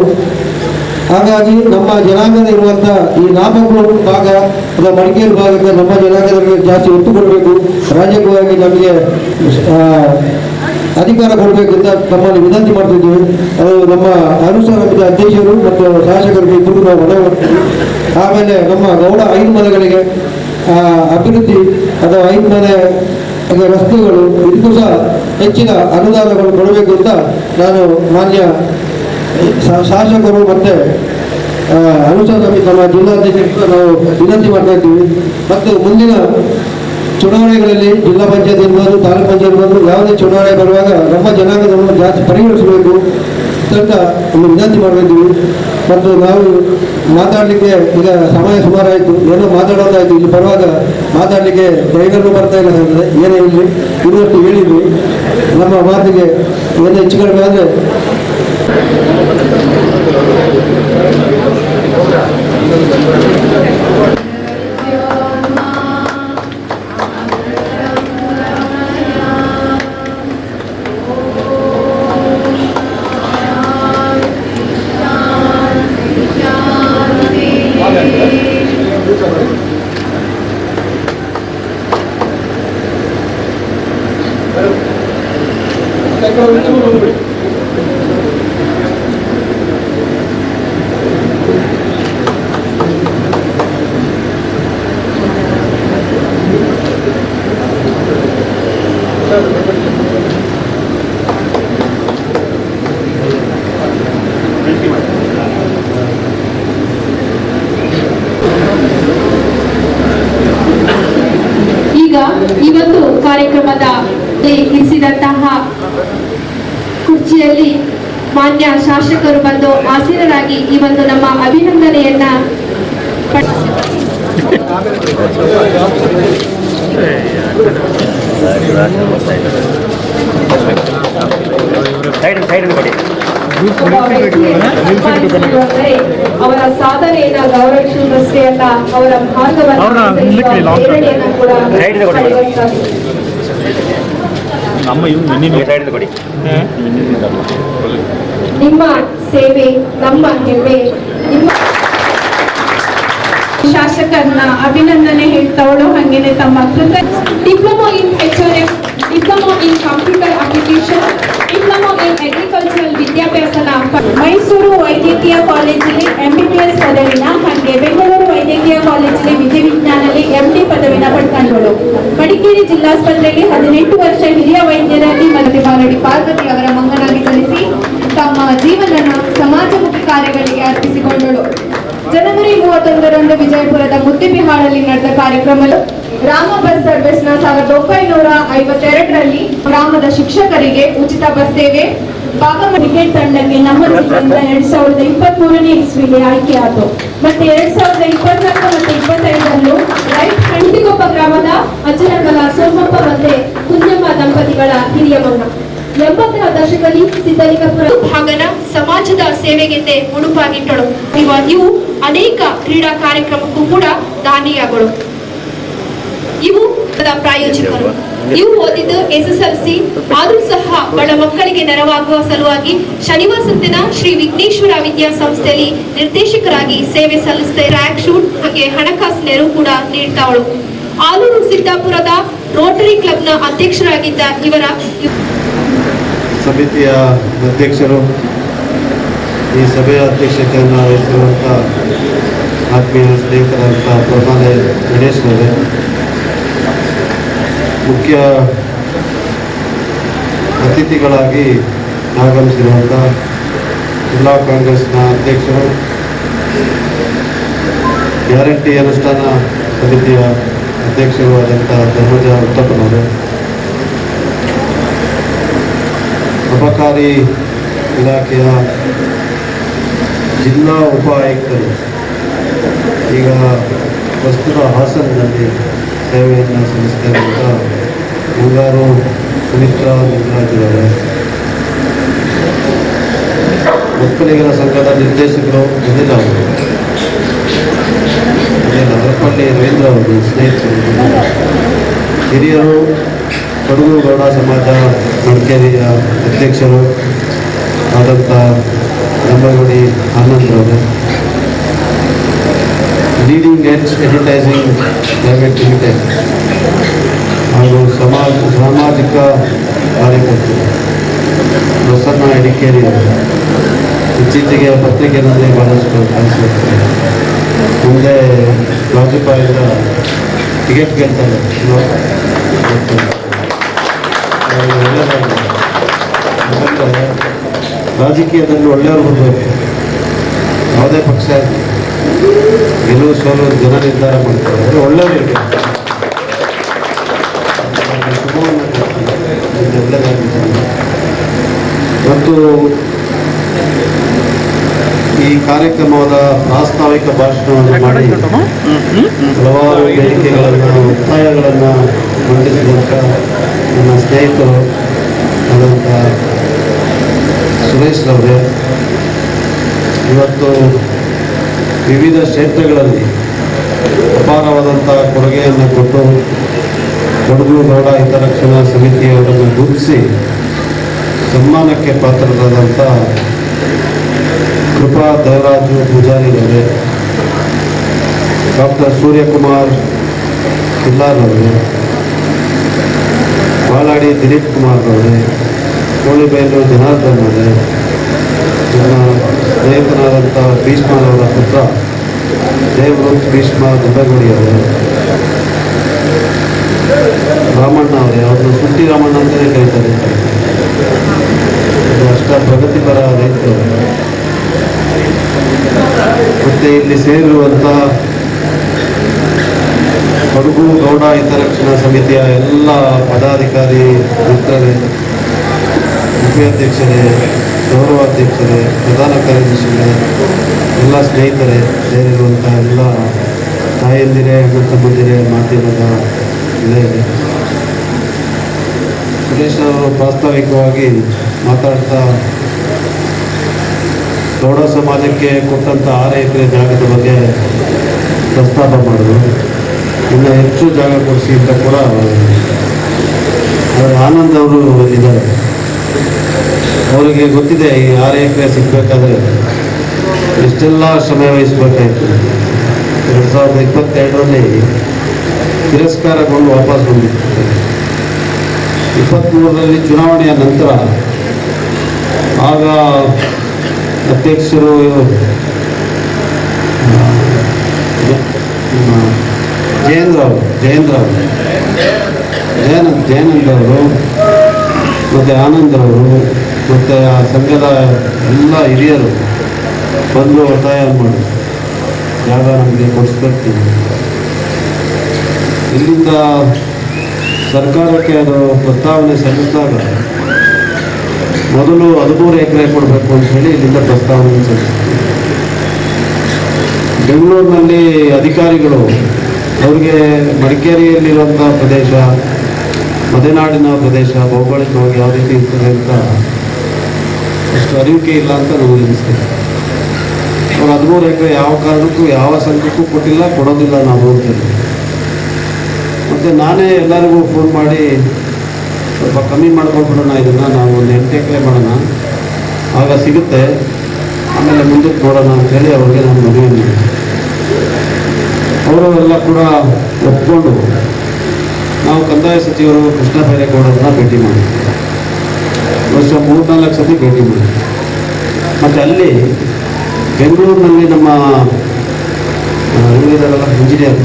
ಹಾಗಾಗಿ ನಮ್ಮ ಜನಾಂಗದ ಇರುವಂಥ ಈ ನಾಮಕೂರು ಭಾಗ ಅಥವಾ ಮಡಿಕೇರಿ ಭಾಗಕ್ಕೆ ನಮ್ಮ ಜನಾಂಗದವರಿಗೆ ಜಾಸ್ತಿ ಒತ್ತು ಕೊಡಬೇಕು, ರಾಜ್ಯವಾಗಿ ನಮಗೆ ಅಧಿಕಾರ ಕೊಡಬೇಕು ಅಂತ ನಮ್ಮಲ್ಲಿ ವಿನಂತಿ ಮಾಡ್ತಿದ್ದೀವಿ. ಅದು ನಮ್ಮ ಅನುಷ್ಠಾನ ಸಮಿತಿ ಅಧ್ಯಕ್ಷರು ಮತ್ತು ಶಾಸಕರಿಗೆ ಇಬ್ಬರು ನಾವು ಮನವಿ ಮಾಡ್ತೀವಿ. ಆಮೇಲೆ ನಮ್ಮ ಗೌಡ 5 ಮನೆಗಳಿಗೆ ಅಭಿವೃದ್ಧಿ ಅಥವಾ 5 ಮನೆ ರಸ್ತೆಗಳು ಇದಕ್ಕೂ ಸಹ ಹೆಚ್ಚಿನ ಅನುದಾನಗಳು ಕೊಡಬೇಕು ಅಂತ ನಾನು ಮಾನ್ಯ ಶಾಸಕರು ಮತ್ತು ಅನುಷ್ಠಾನ ಸಮಿತಿ ನಮ್ಮ ಜಿಲ್ಲಾಧ್ಯಕ್ಷರು ನಾವು ವಿನಂತಿ ಮಾಡ್ತಾ ಇದ್ದೀವಿ. ಮತ್ತು ಮುಂದಿನ ಚುನಾವಣೆಗಳಲ್ಲಿ ಜಿಲ್ಲಾ ಪಂಚಾಯತ್ ಇರ್ಬೋದು, ತಾಲೂಕು ಪಂಚಾಯತ್ ಇರ್ಬೋದು, ಯಾವುದೇ ಚುನಾವಣೆ ಬರುವಾಗ ನಮ್ಮ ಜನಾಂಗದವನ್ನು ಜಾಸ್ತಿ ಪರಿಗಣಿಸಬೇಕು ಅಂತ ಒಂದು ವಿನಂತಿ ಮಾಡ್ತಿದ್ದೀವಿ. ಮತ್ತು ನಾವು ಮಾತಾಡಲಿಕ್ಕೆ ಈಗ ಸಮಯ ಸುಮಾರಾಯಿತು, ಏನೋ ಮಾತಾಡೋದಾಯಿತು. ಇಲ್ಲಿ ಬರುವಾಗ ಮಾತಾಡಲಿಕ್ಕೆ ಡ್ರೈವರ್ನು ಬರ್ತಾ ಇಲ್ಲ ಅಂದರೆ ಏನೇ ಇಲ್ಲಿ ಇನ್ನೊಟ್ಟು ಹೇಳಿದ್ವಿ. ನಮ್ಮ ಮಾತಿಗೆ ಏನೋ ಹೆಚ್ಚು ಕಡಿಮೆ ಆದರೆ ಈ ಒಂದು ಕಾರ್ಯಕ್ರಮದ ಇರಿಸಿದಂತಹ ಕುರ್ಚಿಯಲ್ಲಿ ಮಾನ್ಯ ಶಾಸಕರು ಬಂದು ಆಸೀನರಾಗಿ ಈ ಒಂದು ನಮ್ಮ ಅಭಿನಂದನೆಯನ್ನ ಅವರ ಸಾಧನೆಯನ್ನ ಗೌರವಿಸುವುದಷ್ಟೇ ಅಲ್ಲ, ಅವರ ಮಾರ್ಗವನ್ನು ಕೂಡ ನಿಮ್ಮ ಸೇವೆ ನಮ್ಮ ಹೆಮ್ಮೆ. ನಿಮ್ಮ ಶಾಸಕರನ್ನ ಅಭಿನಂದನೆ ಹೇಳ್ತವಳು ಹಂಗೇನೆ ತಮ್ಮ diploma in HRM, diploma in computer application, diploma in agricultural ವಿದ್ಯಾಭ್ಯಾಸನ ಮೈಸೂರು ವೈದ್ಯಕೀಯ ಕಾಲೇಜಲ್ಲಿ MBBS ಪದವಿನ, ಹಾಗೆ ಬೆಂಗಳೂರು ವೈದ್ಯಕೀಯ ಕಾಲೇಜಲ್ಲಿ ವಿಧಿ ವಿಜ್ಞಾನದಲ್ಲಿ MD ಪದವಿನ ಪಡ್ಕೊಂಡಳು. ಮಡಿಕೇರಿ ಜಿಲ್ಲಾಸ್ಪತ್ರೆಯಲ್ಲಿ 18 ವರ್ಷ ಹಿರಿಯ ವೈದ್ಯರಾಗಿ ಬಾರಡಿ ಪಾರ್ವತಿ ಅವರ ಮಗನಾಗಿ ಜನಿಸಿ ತಮ್ಮ ಜೀವನನ ಸಮಾಜಮುಖಿ ಕಾರ್ಯಗಳಿಗೆ ಅರ್ಪಿಸಿಕೊಂಡಳು. ಜನವರಿ 31ರಂದು ವಿಜಯಪುರದ ಮುದ್ದಿಬಿಹಾಳಲ್ಲಿ ನಡೆದ ಕಾರ್ಯಕ್ರಮದಲ್ಲಿ ರಾಮ ಬಸ್ ಸರ್ವಿಸ್ನ 1952ರಲ್ಲಿ ಗ್ರಾಮದ ಶಿಕ್ಷಕರಿಗೆ ಉಚಿತ ಬಸ್ ಸೇವೆ ಕ್ರಿಕೆಟ್ ತಂಡಕ್ಕೆ ನಮ್ಮ ಜಿಲ್ಲೆಯಿಂದ 2023ನೇ ಇಸ್ವಿಗೆ ಆಯ್ಕೆಯಾಯಿತು. ಮತ್ತೆ 2024 ಮತ್ತು 25ರಲ್ಲೂ ರೈಟ್ ಹಂಡಿಗೊಬ್ಬ ಗ್ರಾಮದ ಅಜ್ಜನಕಲ ಸೋಮಪ್ಪ ಮತ್ತೆ ಕುಂಜಮ್ಮ ದಂಪತಿಗಳ ಹಿರಿಯ ಮಗ. 80ರ ದಶಕದಲ್ಲಿ ಸಿದ್ದಲಿಂಗಪುರ ಭಾಗನ ಸಮಾಜದ ಸೇವೆಗೆಂದೇ ಮುಡುಪಾಗಿಟ್ಟಳು. ಇವು ಅನೇಕ ಕ್ರೀಡಾ ಕಾರ್ಯಕ್ರಮಕ್ಕೂ ಕೂಡ ದಾನಿಯಾಗಳು. ಇವು ಪ್ರಾಯೋಜಕರು. ಇವು ಓದಿದ್ದು SSLC ಆದರೂ ಸಹ ಬಡ ಮಕ್ಕಳಿಗೆ ನೆರವಾಗುವ ಸಲುವಾಗಿ ಶನಿವಾಸಂತಿನ ಶ್ರೀ ವಿಘ್ನೇಶ್ವರ ವಿದ್ಯಾಸಂಸ್ಥೆಯಲ್ಲಿ ನಿರ್ದೇಶಕರಾಗಿ ಸೇವೆ ಸಲ್ಲಿಸಿದ ಟ್ರ್ಯಾಕ್ ಶೂಟ್ ಹಾಗೆ ಹಣಕಾಸು ನೆರವು ಕೂಡ ನೀಡ್ತಾವಳು. ಆಲೂರು ಸಿದ್ದಾಪುರದ ರೋಟರಿ ಕ್ಲಬ್ನ ಅಧ್ಯಕ್ಷರಾಗಿದ್ದ ಇವರ ಸಮಿತಿಯ ಅಧ್ಯಕ್ಷರು, ಈ ಸಭೆಯ ಅಧ್ಯಕ್ಷತೆಯನ್ನು ವಹಿಸಿರುವಂಥ ಆತ್ಮೀಯ ಸ್ನೇಹಿತರಂಥ ಪ್ರಮಾಣ ಗಣೇಶ್ ಅವರೇ, ಮುಖ್ಯ ಅತಿಥಿಗಳಾಗಿ ಆಗಮಿಸಿರುವಂಥ ಜಿಲ್ಲಾ ಕಾಂಗ್ರೆಸ್ನ ಅಧ್ಯಕ್ಷರು, ಗ್ಯಾರಂಟಿ ಅನುಷ್ಠಾನ ಸಮಿತಿಯ ಅಧ್ಯಕ್ಷರು ಆದಂಥ ಧರ್ಮಜ ಉತ್ತಪ್ಪನವರು, ಅಬಕಾರಿ ಇಲಾಖೆಯ ಜಿಲ್ಲಾ ಉಪ ಆಯುಕ್ತರು, ಈಗ ಪ್ರಸ್ತುತ ಹಾಸನದಲ್ಲಿ ಸೇವೆಯನ್ನು ಸಲ್ಲಿಸ್ತಾ ಇರುವಂಥ ಮುಂಗಾರು ಸುಮಿತ್ರಾ ನಿಂಗರಾಜರವರೇ, ಒಕ್ಕಲಿಗರ ಸಂಘದ ನಿರ್ದೇಶಕರು ಅನಿಲ್ ಅವರು, ಹರಪಳ್ಳಿ ರವೀಂದ್ರ ಅವರು, ಸ್ನೇಹಿತರು, ಹಿರಿಯರು ಕೊಡಗು ಗೌಡ ಸಮಾಜ ಮಡಿಕೇರಿಯ ಅಧ್ಯಕ್ಷರು ಆದಂಥ ನಂಬಗುಡಿ ಆನಂದ್ರವರು, leading edge advertising private limited ಹಾಗೂ ಸಾಮಾಜಿಕ ಕಾರ್ಯಕರ್ತರು ಪ್ರಸನ್ನ ಎಡಿಕೇರಿ ಇತ್ತೀಚೆಗೆ ಪತ್ರಿಕೆಯಲ್ಲಿ ಬಹಳಷ್ಟು ಕಾಣಿಸುತ್ತೆ. ಮುಂದೆ ರಾಜ್ಯಪಾಲರ ಟಿಕೆಟ್ ಗೆಲ್ತಾರೆ. ಯಾಕಂದರೆ ರಾಜಕೀಯದಲ್ಲಿ ಒಳ್ಳೆಯವರು ಬರಬೇಕು. ಯಾವುದೇ ಪಕ್ಷ ಗೆಲುವು ಸೋಲು ಜನ ನಿರ್ಧಾರ ಮಾಡ್ತಾರೆ. ಅಂದರೆ ಒಳ್ಳೆಯವರು ಇರಬೇಕು. ಮತ್ತು ಈ ಕಾರ್ಯಕ್ರಮದ ಪ್ರಾಸ್ತಾವಿಕ ಭಾಷಣವನ್ನು ಮಾಡಿ ಹಲವಾರು ಬೇಡಿಕೆಗಳನ್ನು ಒತ್ತಾಯಗಳನ್ನು ಮಂಡಿಸಿದಂಥ ನನ್ನ ಸ್ನೇಹಿತರು ಆದಂಥ ಸುರೇಶ್ ಅವರೇ, ಇವತ್ತು ವಿವಿಧ ಕ್ಷೇತ್ರಗಳಲ್ಲಿ ಅಪಾರವಾದಂಥ ಕೊಡುಗೆಯನ್ನು ಕೊಟ್ಟು ಕೊಡಗು ಗೌಡ ಹಿತರಕ್ಷಣಾ ಸಮಿತಿಯವರನ್ನು ಗುರುತಿಸಿ ಸನ್ಮಾನಕ್ಕೆ ಪಾತ್ರರಾದಂಥ ಕೃಪಾ ದೇವರಾಜು ಪೂಜಾರಿಯವರೇ, ಡಾಕ್ಟರ್ ಸೂರ್ಯಕುಮಾರ್ ಕಿಲ್ಲಾರವರೇ, ಬಾಲಾಡಿ ದಿಲೀಪ್ ಕುಮಾರ್ ಅವರೇ, ಕೋಳಿಬೈಲು ಜನಾರ್ದನ್ ಅವರೇ, ನನ್ನ ಸ್ನೇಹಿತನಾದಂಥ ಭೀಷ್ಮರವರ ಪುತ್ರ ದೇವರೂಪ್ ಭೀಷ್ಮ ದಂಡಗುಡಿಯವರು, ರಾಮಣ್ಣ ಅವರೇ, ಅವರು ಸುಟ್ಟಿ ರಾಮಣ್ಣ ಅಂತಲೇ ಕರೀತಾರೆ. ಅಷ್ಟ ಪ್ರಗತಿಪರ ರೈತರು. ಮತ್ತೆ ಇಲ್ಲಿ ಸೇರಿರುವಂಥ ಕೊಡಗು ಗೌಡ ಹಿತರಕ್ಷಣಾ ಸಮಿತಿಯ ಎಲ್ಲ ಪದಾಧಿಕಾರಿ ಮಿತ್ರರೇ, ಉಪಾಧ್ಯಕ್ಷರೇ, ಗೌರವಾಧ್ಯಕ್ಷರೇ, ಪ್ರಧಾನ ಕಾರ್ಯದರ್ಶಿಗಳೇ, ಎಲ್ಲ ಸ್ನೇಹಿತರೇ, ಸೇರಿರುವಂಥ ಎಲ್ಲ ತಾಯಂದಿರೇ, ಅಣ್ಣ ತಮ್ಮಂದಿರೇ, ಮಾಧ್ಯಮದ ಗೆಳೆಯರೇ, ಸುರೇಶ್ ಅವರು ಪ್ರಾಸ್ತಾವಿಕವಾಗಿ ಮಾತಾಡ್ತಾ ಗೌಡ ಸಮಾಜಕ್ಕೆ ಕೊಟ್ಟಂಥ 6 ಎಕರೆ ಜಾಗದ ಬಗ್ಗೆ ಪ್ರಸ್ತಾಪ ಮಾಡಿದ್ರು. ಇನ್ನು ಹೆಚ್ಚು ಜಾಗ ಕೊಡಿಸಿ ಅಂತ ಕೂಡ ಆನಂದ್ ಅವರು ಇದ್ದಾರೆ. ಅವರಿಗೆ ಗೊತ್ತಿದೆ ಈ 6 ಎಕರೆ ಸಿಗಬೇಕಾದ್ರೆ ಎಷ್ಟೆಲ್ಲ ಶ್ರಮ ವಹಿಸಬೇಕಾಯಿತು. 2022ರಲ್ಲಿ ತಿರಸ್ಕಾರಗೊಂಡು ವಾಪಸ್ ಬಂದಿತ್ತು. 23ರಲ್ಲಿ ಚುನಾವಣೆಯ ನಂತರ ಆಗ ಅಧ್ಯಕ್ಷರು ಜಯೇಂದ್ರ ಅವರು ಮತ್ತು ಆನಂದ್ರವರು ಮತ್ತು ಆ ಸಂಘದ ಎಲ್ಲ ಹಿರಿಯರು ಬಂದು ಒತ್ತಾಯ ಮಾಡಿ ಜಾಗ ನಮಗೆ ಕೊಡಿಸ್ಬೇಕು. ಇಲ್ಲಿಂದ ಸರ್ಕಾರಕ್ಕೆ ಅದು ಪ್ರಸ್ತಾವನೆ ಸಲ್ಲಿಸಿದಾಗ ಮೊದಲು 13 ಎಕರೆ ಕೊಡಬೇಕು ಅಂತ ಹೇಳಿ ಇಲ್ಲಿಂದ ಪ್ರಸ್ತಾವನೆ ಸಲ್ಲಿಸ್ತೀವಿ. ಬೆಂಗಳೂರಿನಲ್ಲಿ ಅಧಿಕಾರಿಗಳು ಅವರಿಗೆ ಮಡಿಕೇರಿಯಲ್ಲಿರುವಂಥ ಪ್ರದೇಶ, ಮಲೆನಾಡಿನ ಪ್ರದೇಶ ಭೌಗೋಳಿಕವಾಗಿ ಯಾವ ರೀತಿ ಇರ್ತದೆ ಅಂತ ಅಷ್ಟು ಅರಿವಿಕೆ ಇಲ್ಲ ಅಂತ ನಮಗೆ ಅನಿಸ್ತದೆ. ಅವರು 13 ಎಕರೆ ಯಾವ ಕಾರಣಕ್ಕೂ ಯಾವ ಸಂಘಕ್ಕೂ ಕೊಟ್ಟಿಲ್ಲ, ಕೊಡೋದಿಲ್ಲ ನಾವು ಅಂತೇಳಿ. ಮತ್ತು ನಾನೇ ಎಲ್ಲರಿಗೂ ಫೋನ್ ಮಾಡಿ ಸ್ವಲ್ಪ ಕಮ್ಮಿ ಮಾಡ್ಕೊಬಿಡೋಣ, ಇದನ್ನು ನಾವು ಒಂದು 8 ಎಕರೆ ಮಾಡೋಣ, ಆಗ ಸಿಗುತ್ತೆ, ಆಮೇಲೆ ಮುಂದಕ್ಕೆ ನೋಡೋಣ ಅಂಥೇಳಿ ಅವ್ರಿಗೆ ನಾನು ಮದುವೆ ಮಾಡಿದೆ. ಅವರು ಎಲ್ಲ ಕೂಡ ಒಪ್ಕೊಂಡು ನಾವು ಕಂದಾಯ ಸಚಿವರು ಕೃಷ್ಣ ಬೈರೇಗೌಡರನ್ನ ಭೇಟಿ ಮಾಡಿದ್ವಿ. ವರ್ಷ 3-4 ಸತಿ ಭೇಟಿ ಮಾಡಿದ್ವಿ. ಮತ್ತು ಅಲ್ಲಿ ಬೆಂಗಳೂರಿನಲ್ಲಿ ನಮ್ಮ ಹೇಳಿದಾರಲ್ಲ ಇಂಜಿನಿಯರ್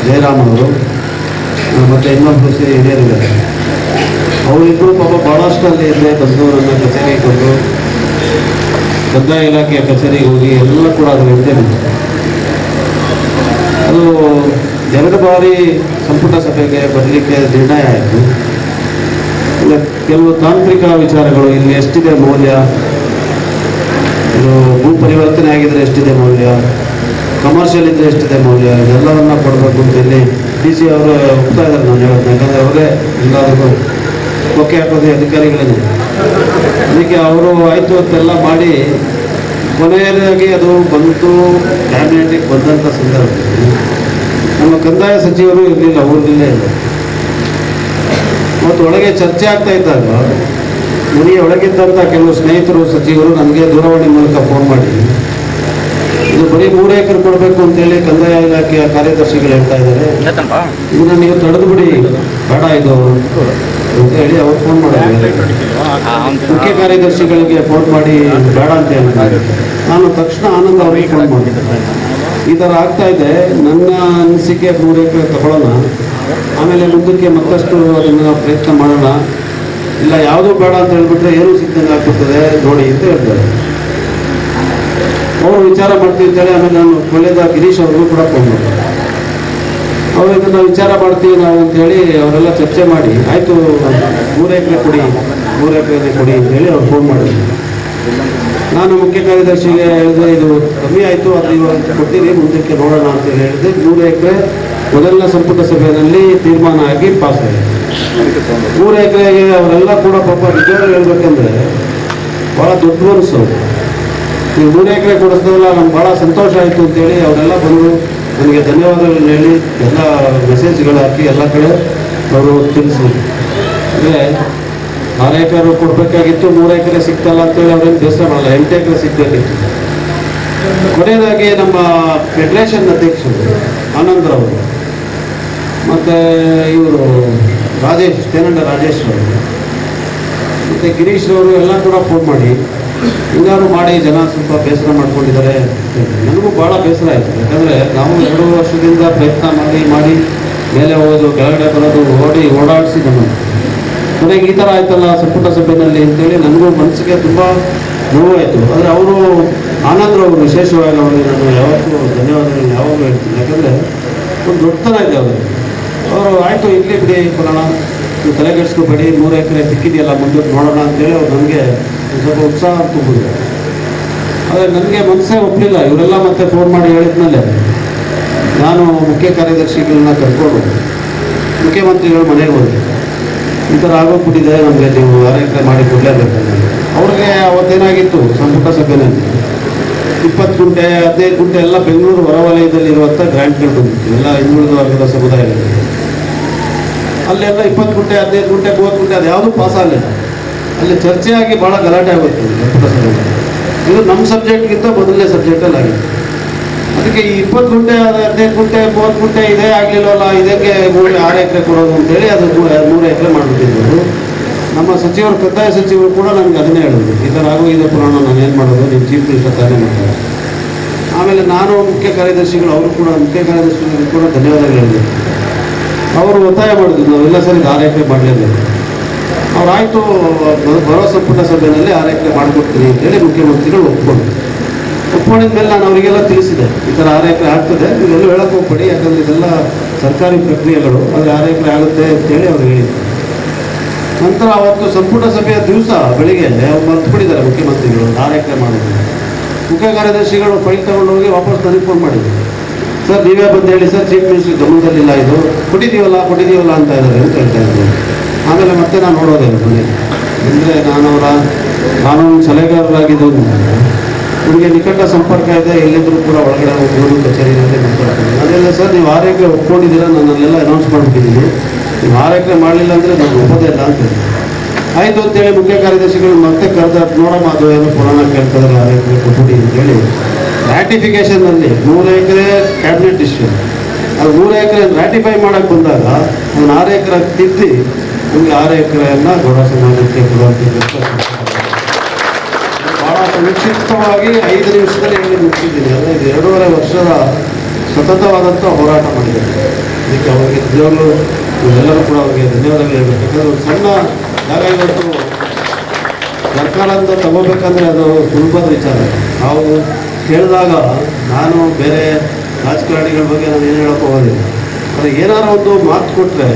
ಜಯರಾಮ್ ಅವರು ಮತ್ತು ಇನ್ನೊಬ್ಬರು ಸೇರಿ ಹಿರಿಯರಿದ್ದಾರೆ. ಅವರಿಬ್ಬರು ಪಾಪ ಭಾಳಷ್ಟು ಅಲ್ಲಿ ಇದ್ದರೆ ಬಂದು ನನ್ನ ಕಚೇರಿಗೆ ಬಂದು ಕಂದಾಯ ಇಲಾಖೆಯ ಕಚೇರಿಗೆ ಹೋಗಿ ಎಲ್ಲ ಕೂಡ ಅದು ಇದ್ದೇ ಬಂತು. ಅದು 2 ಬಾರಿ ಸಂಪುಟ ಸಭೆಗೆ ಬರಲಿಕ್ಕೆ ನಿರ್ಣಯ ಆಯಿತು. ಇಲ್ಲ ಕೆಲವು ತಾಂತ್ರಿಕ ವಿಚಾರಗಳು, ಇಲ್ಲಿ ಎಷ್ಟಿದೆ ಮೌಲ್ಯ, ಇದು ಭೂ ಪರಿವರ್ತನೆ ಆಗಿದ್ರೆ ಎಷ್ಟಿದೆ ಮೌಲ್ಯ, ಕಮರ್ಷಿಯಲ್ ಇದ್ದರೆ ಎಷ್ಟಿದೆ ಮೌಲ್ಯ, ಇದೆಲ್ಲವನ್ನ ಕೊಡಬೇಕು ಅಂತ ಇಲ್ಲಿ ಡಿ ಸಿ ಅವರು ಒಪ್ತಾ ಇದ್ದಾರೆ. ನಾನು ಹೇಳೋದು ಯಾಕಂದರೆ ಅವರೇ ಎಲ್ಲರಿಗೂ ಕೊಕ್ಕೆ ಹಾಕೋದು ಅಧಿಕಾರಿಗಳೇ. ಅದಕ್ಕೆ ಅವರು ಆಯಿತು ಅಂತೆಲ್ಲ ಮಾಡಿ ಕೊನೆಯದಾಗಿ ಅದು ಬಂತು ಕ್ಯಾಬಿನೆಟಿಗೆ ಬಂದಂಥ ಸಂದರ್ಭದಲ್ಲಿ ನಮ್ಮ ಕಂದಾಯ ಸಚಿವರು ಇರಲಿಲ್ಲ, ಊರಿನಲ್ಲೇ ಇಲ್ಲ. ಮತ್ತು ಒಳಗೆ ಚರ್ಚೆ ಆಗ್ತಾ ಇದ್ದಾಗ ಮನೆಯ ಒಳಗಿದ್ದಂಥ ಕೆಲವು ಸ್ನೇಹಿತರು ಸಚಿವರು ನನಗೆ ದೂರವಾಣಿ ಮೂಲಕ ಫೋನ್ ಮಾಡಿ, ಇದು ಬರೀ 3 ಎಕರೆ ಕೊಡಬೇಕು ಅಂತೇಳಿ ಕಂದಾಯ ಇಲಾಖೆಯ ಕಾರ್ಯದರ್ಶಿಗಳು ಹೇಳ್ತಾ ಇದ್ದಾರೆ, ಇದನ್ನ ನೀವು ತಡೆದು ಬಿಡಿ, ಬೇಡ ಇದು ಅಂತ ಹೇಳಿ ಅವ್ರು ಫೋನ್ ಮಾಡಿದ್ದಾರೆ. ಮುಖ್ಯ ಕಾರ್ಯದರ್ಶಿಗಳಿಗೆ ಫೋನ್ ಮಾಡಿ ಬೇಡ ಅಂತ ಹೇಳಿದ್ದಾರೆ. ನಾನು ತಕ್ಷಣ ಆನಂದ್ ಅವರಿಗೆ ಫೋನ್ ಮಾಡಿದ್ದೆ, ಈ ಥರ ಆಗ್ತಾ ಇದೆ, ನನ್ನ ಅನಿಸಿಕೆ 3 ಎಕರೆ ತಗೊಳ್ಳೋಣ, ಆಮೇಲೆ ಮುಂದಕ್ಕೆ ಮತ್ತಷ್ಟು ಅದನ್ನು ಪ್ರಯತ್ನ ಮಾಡೋಣ, ಇಲ್ಲ ಯಾವುದೂ ಬೇಡ ಅಂತ ಹೇಳ್ಬಿಟ್ರೆ ಏನು ಸಿದ್ಧಂಗೆ ಆಗ್ಬಿಡ್ತದೆ ನೋಡಿ ಅಂತ ಹೇಳ್ತಾರೆ. ಅವರು ವಿಚಾರ ಮಾಡ್ತೀವಿ ಅಂತೇಳಿ ಆಮೇಲೆ ನಾನು ಒಳ್ಳೆದ ಗಿರೀಶ್ ಅವ್ರಿಗೂ ಕೂಡ ಫೋನ್ ಮಾಡಿದೆ. ಅವರು ಇದನ್ನು ವಿಚಾರ ಮಾಡ್ತೀವಿ ನಾವು ಅಂತೇಳಿ ಅವರೆಲ್ಲ ಚರ್ಚೆ ಮಾಡಿ, ಆಯಿತು 3 ಎಕರೆ ಕೊಡಿ, 3 ಎಕರೆ ಕೊಡಿ ಅಂತೇಳಿ ಅವ್ರು ಫೋನ್ ಮಾಡಿದ್ರು. ನಾನು ಮುಖ್ಯ ಕಾರ್ಯದರ್ಶಿಗೆ ಹೇಳಿದೆ, ಇದು ಕಮ್ಮಿ ಆಯಿತು, ಅದು ಇವಾಗ ಕೊಡ್ತೀವಿ, ಮುಂದಕ್ಕೆ ನೋಡೋಣ ಅಂತೇಳಿ ಹೇಳಿದೆ. 3 ಎಕರೆ ಮೊದಲನೇ ಸಂಪುಟ ಸಭೆಯಲ್ಲಿ ತೀರ್ಮಾನ ಆಗಿ ಪಾಸ್ ಆಗಿದೆ. 3 ಎಕರೆಗೆ ಅವರೆಲ್ಲ ಕೂಡ ಪಾಪ ನಿಜವಾಗ್ಲೂ ಹೇಳ್ಬೇಕಂದ್ರೆ ಭಾಳ ದೊಡ್ಡ ಮನಸ್ಸು. ನೀವು 3 ಎಕರೆ ಕೊಡಿಸ್ದಲ್ಲ, ನಮ್ಗೆ ಭಾಳ ಸಂತೋಷ ಆಯಿತು ಅಂತೇಳಿ ಅವರೆಲ್ಲ ಬಂದು ನನಗೆ ಧನ್ಯವಾದಗಳನ್ನ ಹೇಳಿ ಎಲ್ಲ ಮೆಸೇಜ್ಗಳು ಹಾಕಿ ಎಲ್ಲ ಕಡೆ ಅವರು ತಿಳಿಸಿದ್ರು. ಅಂದರೆ 6 ಎಕರೆ ಕೊಡಬೇಕಾಗಿತ್ತು, 3 ಎಕರೆ ಸಿಗ್ತಲ್ಲ ಅಂತೇಳಿ ಅವ್ರೇನು ಬೇಸರ ಮಾಡಲ್ಲ, 8 ಎಕರೆ ಸಿಗಬೇಕಿತ್ತು. ಕೊನೆಯದಾಗಿ ನಮ್ಮ ಫೆಡರೇಷನ್ ಅಧ್ಯಕ್ಷರು ಆನಂದ್ರವರು ಮತ್ತು ಇವರು ರಾಜೇಶ್ ತೇನಂಡ ರಾಜೇಶ್ ಅವರು ಮತ್ತು ಗಿರೀಶ್ ಅವರು ಎಲ್ಲ ಕೂಡ ಫೋನ್ ಮಾಡಿ, ಹಿಂಗಾರು ಮಾಡಿ ಜನ ಸ್ವಲ್ಪ ಬೇಸರ ಮಾಡ್ಕೊಂಡಿದ್ದಾರೆ. ನನಗೂ ಭಾಳ ಬೇಸರ ಆಯಿತು, ಯಾಕಂದರೆ ನಾವು 2 ವರ್ಷದಿಂದ ಪ್ರಯತ್ನ ಮಾಡಿ ಮೇಲೆ ಹೋಗೋದು, ಕೆಳಗಡೆ ಬರೋದು, ಓಡಾಡಿಸಿ ನಮ್ಮನ್ನು ಕೊನೆಗೆ ಈ ಥರ ಆಯ್ತಲ್ಲ ಸಂಪುಟ ಸಭೆಯಲ್ಲಿ ಅಂತೇಳಿ ನನಗೂ ಮನಸ್ಸಿಗೆ ತುಂಬ ನೋವಾಯಿತು. ಆದರೆ ಅವರು ಆನಂದ್ರವರು ವಿಶೇಷವಾಗಿ ಅವರಿಗೆ ನಾನು ಯಾವತ್ತೂ ಧನ್ಯವಾದಗಳು ಯಾವಾಗಲೂ ಹೇಳ್ತೀನಿ, ಯಾಕಂದರೆ ಒಂದು ದೊಡ್ಡತನ ಇದೆ ಅವರು ಆಯಿತು ಇರಲಿ ಬಿಡಿ ಕೊಡೋಣ, ನೀವು ತಲೆಗೆಡಿಸ್ಕೋಬೇಡಿ, 3 ಎಕರೆ ಸಿಕ್ಕಿದೆಯಲ್ಲ ಮುಂದಕ್ಕೆ ನೋಡೋಣ ಅಂತೇಳಿ ಅವ್ರು ನನಗೆ ಸ್ವಲ್ಪ ಉತ್ಸಾಹ ತುಂಬಿದ್ರು. ಆದರೆ ನನಗೆ ಮನಸ್ಸೇ ಒಪ್ಪಲಿಲ್ಲ. ಇವರೆಲ್ಲ ಮತ್ತೆ ಫೋನ್ ಮಾಡಿ ಹೇಳಿದ್ಮೇಲೆ ನಾನು ಮುಖ್ಯ ಕಾರ್ಯದರ್ಶಿಗಳನ್ನ ಕರ್ಕೊಂಡು ಮುಖ್ಯಮಂತ್ರಿಗಳು ಮನೆಗೆ ಹೋದೆ. ಈ ಥರ ಆಗೋಗ್ಬಿಟ್ಟಿದೆ, ನಮಗೆ ನೀವು 6 ಎಕರೆ ಮಾಡಿ ಕೊಡಲೇಬೇಕು. ಅವ್ರಿಗೆ ಅವತ್ತೇನಾಗಿತ್ತು ಸಂಪುಟ ಸಭೆಯಲ್ಲಿ 20 ಗುಂಟೆ 15 ಗುಂಟೆ ಎಲ್ಲ ಬೆಂಗಳೂರು ಹೊರವಲಯದಲ್ಲಿರುವಂಥ ಗ್ರ್ಯಾಂಟ್ಗಳು ಬಂದಿತ್ತು, ಎಲ್ಲ ಹಿಂದುಳಿದ ವರ್ಗದ ಸಮುದಾಯಗಳಿಗೆ. ಅಲ್ಲೆಲ್ಲ 20 ಗುಂಟೆ 15 ಗುಂಟೆ 30 ಗುಂಟೆ ಅದು ಯಾವುದೂ ಪಾಸ್ ಆಗಲಿಲ್ಲ. ಅಲ್ಲಿ ಚರ್ಚೆಯಾಗಿ ಭಾಳ ಗಲಾಟೆ ಆಗುತ್ತೆ ಸಂಪುಟ ಸಭೆಯಲ್ಲಿ. ಇದು ನಮ್ಮ ಸಬ್ಜೆಕ್ಟ್ಗಿಂತ ಮೊದಲನೇ ಸಬ್ಜೆಕ್ಟಲ್ಲಿ ಆಗಿತ್ತು. ಅದಕ್ಕೆ ಈ 20 ಗುಂಟೆ 15 ಗುಂಟೆ 30 ಗುಂಟೆ ಇದೇ ಆಗಲಿಲ್ಲವಲ್ಲ, ಇದಕ್ಕೆ 6 ಎಕರೆ ಕೊಡೋದು ಅಂತೇಳಿ ಅದು 3 ಎಕರೆ ಮಾಡಿಬಿಟ್ಟಿದ್ರು. ನಮ್ಮ ಸಚಿವರು ಕಂದಾಯ ಸಚಿವರು ಕೂಡ ನನಗೆ ಅದನ್ನೇ ಹೇಳಿದ್ರು, ಈ ಥರ ಆಗೋಗಿದೆ ಪುರಾಣ, ನಾನು ಏನು ಮಾಡೋದು, ನಿಮ್ಮ ಚೀಫ್ ಮಿನಿಸ್ಟರ್ ತಾನೇ ಮಾಡ್ತಾರೆ. ಆಮೇಲೆ ನಾನು ಮುಖ್ಯ ಕಾರ್ಯದರ್ಶಿಗಳು ಅವರು ಕೂಡ ಮುಖ್ಯ ಕಾರ್ಯದರ್ಶಿಗಳು ಕೂಡ ಧನ್ಯವಾದಗಳು ಹೇಳಿದ್ರು. ಅವರು ಒತ್ತಾಯ ಮಾಡಿದ್ರು, ನಾವೆಲ್ಲ ಸರಿ 6 ಎಕರೆ ಮಾಡಲೇಬೇಕು. ಅವ್ರು ಆಯಿತು ಬರೋ ಸಂಪುಟ ಸಭೆಯಲ್ಲಿ 6 ಎಕರೆ ಮಾಡಿಕೊಡ್ತೀನಿ ಅಂತೇಳಿ ಮುಖ್ಯಮಂತ್ರಿಗಳು ಒಪ್ಕೊಂಡಿದ ಮೇಲೆ ನಾನು ಅವರಿಗೆಲ್ಲ ತಿಳಿಸಿದೆ, ಈ ಥರ 6 ಎಕರೆ ಆಗ್ತದೆ, ನೀವೆಲ್ಲೂ ಹೇಳಕ್ಕೆ ಹೋಗ್ಬೇಡಿ, ಯಾಕಂದರೆ ಇದೆಲ್ಲ ಸರ್ಕಾರಿ ಪ್ರಕ್ರಿಯೆಗಳು, ಆದರೆ 6 ಎಕರೆ ಆಗುತ್ತೆ ಅಂತೇಳಿ ಅವ್ರು ಹೇಳಿದ್ರು. ನಂತರ ಅವತ್ತು ಸಂಪುಟ ಸಭೆಯ ದಿವಸ ಬೆಳಿಗ್ಗೆ ಅವ್ರು ಮರ್ತುಬಿಟ್ಟಿದ್ದಾರೆ ಮುಖ್ಯಮಂತ್ರಿಗಳು 6 ಎಕರೆ ಮಾಡೋದು. ಮುಖ್ಯ ಕಾರ್ಯದರ್ಶಿಗಳು ಫೈಲ್ ತಗೊಂಡು ಹೋಗಿ ವಾಪಸ್ ನನಗೆ ಫೋನ್ ಮಾಡಿದ್ರು, ಸರ್ ನೀವೇ ಬಂದು ಹೇಳಿ ಸರ್, ಚೀಫ್ ಮಿನಿಸ್ಟರ್ ಗಮನದಲ್ಲಿಲ್ಲ, ಇದು ಕೊಟ್ಟಿದ್ದೀವಲ್ಲ ಅಂತ ಇದ್ದಾರೆ ಅಂತ ಹೇಳ್ತಾ ಇದ್ರು. ಆಮೇಲೆ ಮತ್ತೆ ನಾನು ನೋಡೋದೇ ಮನೆಗೆ, ಅಂದರೆ ನಾನು ಅವರ ಕಾನೂನು ಸಲಹೆಗಾರರಾಗಿದ್ದು ನನಗೆ ನಿಕಟ ಸಂಪರ್ಕ ಇದೆ, ಎಲ್ಲಿದ್ದರೂ ಕೂಡ ಒಳಗಡೆ ಹೋಗ್ಬೋದು, ಕಚೇರಿಯಲ್ಲಿ ಮಾತಾಡ್ತೀನಿ. ಅದೆಲ್ಲ ಸರ್ ನೀವು 6 ಎಕರೆ ಒಪ್ಕೊಂಡಿದ್ದೀರಾ, ನಾನಲ್ಲೆಲ್ಲ ಅನೌನ್ಸ್ ಮಾಡಿಬಿಟ್ಟಿದ್ದೀನಿ, ನೀವು 6 ಎಕರೆ ಮಾಡಲಿಲ್ಲ ಅಂದರೆ ನಾನು ಒಪ್ಪೋದೇ ಇಲ್ಲ ಅಂತ ಆಯಿತು ಅಂತೇಳಿ ಮುಖ್ಯ ಕಾರ್ಯದರ್ಶಿಗಳು ಮತ್ತೆ ಕರೆದ, ನೋಡಮ್ಮ ಅದು ಏನೋ ಪುರಾಣ ಕೇಳ್ತಾರೆ, 6 ಎಕರೆ ಕೊಟ್ಬಿಡಿ ಅಂತೇಳಿ ರ್ಯಾಟಿಫಿಕೇಷನ್ನಲ್ಲಿ 3 ಎಕರೆ ಕ್ಯಾಬಿನೆಟ್ ಡಿಸಿಷನ್, ಅದು 3 ಎಕರೆ ರ್ಯಾಟಿಫೈ ಮಾಡೋಕ್ಕೆ ಬಂದಾಗ ನಾನು 6 ಎಕರೆ ತಿದ್ದಿ ನಮಗೆ 6 ಎಕರೆಯನ್ನು ಗೌಡ ಸಮಾಜಕ್ಕೆ ಕೊಡುವಂಥ ಭಾಳ ಸಂಕ್ಷಿಪ್ತವಾಗಿ 5 ನಿಮಿಷದಲ್ಲಿ ಹೇಳಿ ಮುಗಿಸಿದ್ದೀನಿ. ಅಂದರೆ ಇದು 2.5 ವರ್ಷದ ಸತತವಾದಂಥ ಹೋರಾಟ ಮಾಡಿದ್ದಾರೆ. ಇದಕ್ಕೆ ಅವರಿಗೆ ನಿಜವಾಗ್ಲೂ ಎಲ್ಲರೂ ಕೂಡ ಅವರಿಗೆ ಧನ್ಯವಾದಗಳು ಹೇಳಬೇಕು. ಯಾಕಂದರೆ ಒಂದು ಸಣ್ಣ ಜಾಗ ಇವತ್ತು ಸರ್ಕಾರದಿಂದ ತಗೋಬೇಕಂದ್ರೆ ಅದು ಸುಲಭದ ವಿಚಾರ. ನಾವು ಕೇಳಿದಾಗ ನಾನು ಬೇರೆ ರಾಜಕಾರಣಿಗಳ ಬಗ್ಗೆ ನಾನು ಏನು ಹೇಳೋಕ್ಕೆ ಹೋಗೋದಿಲ್ಲ, ಆದರೆ ಏನಾದ್ರು ಒಂದು ಮಾತು ಕೊಟ್ಟರೆ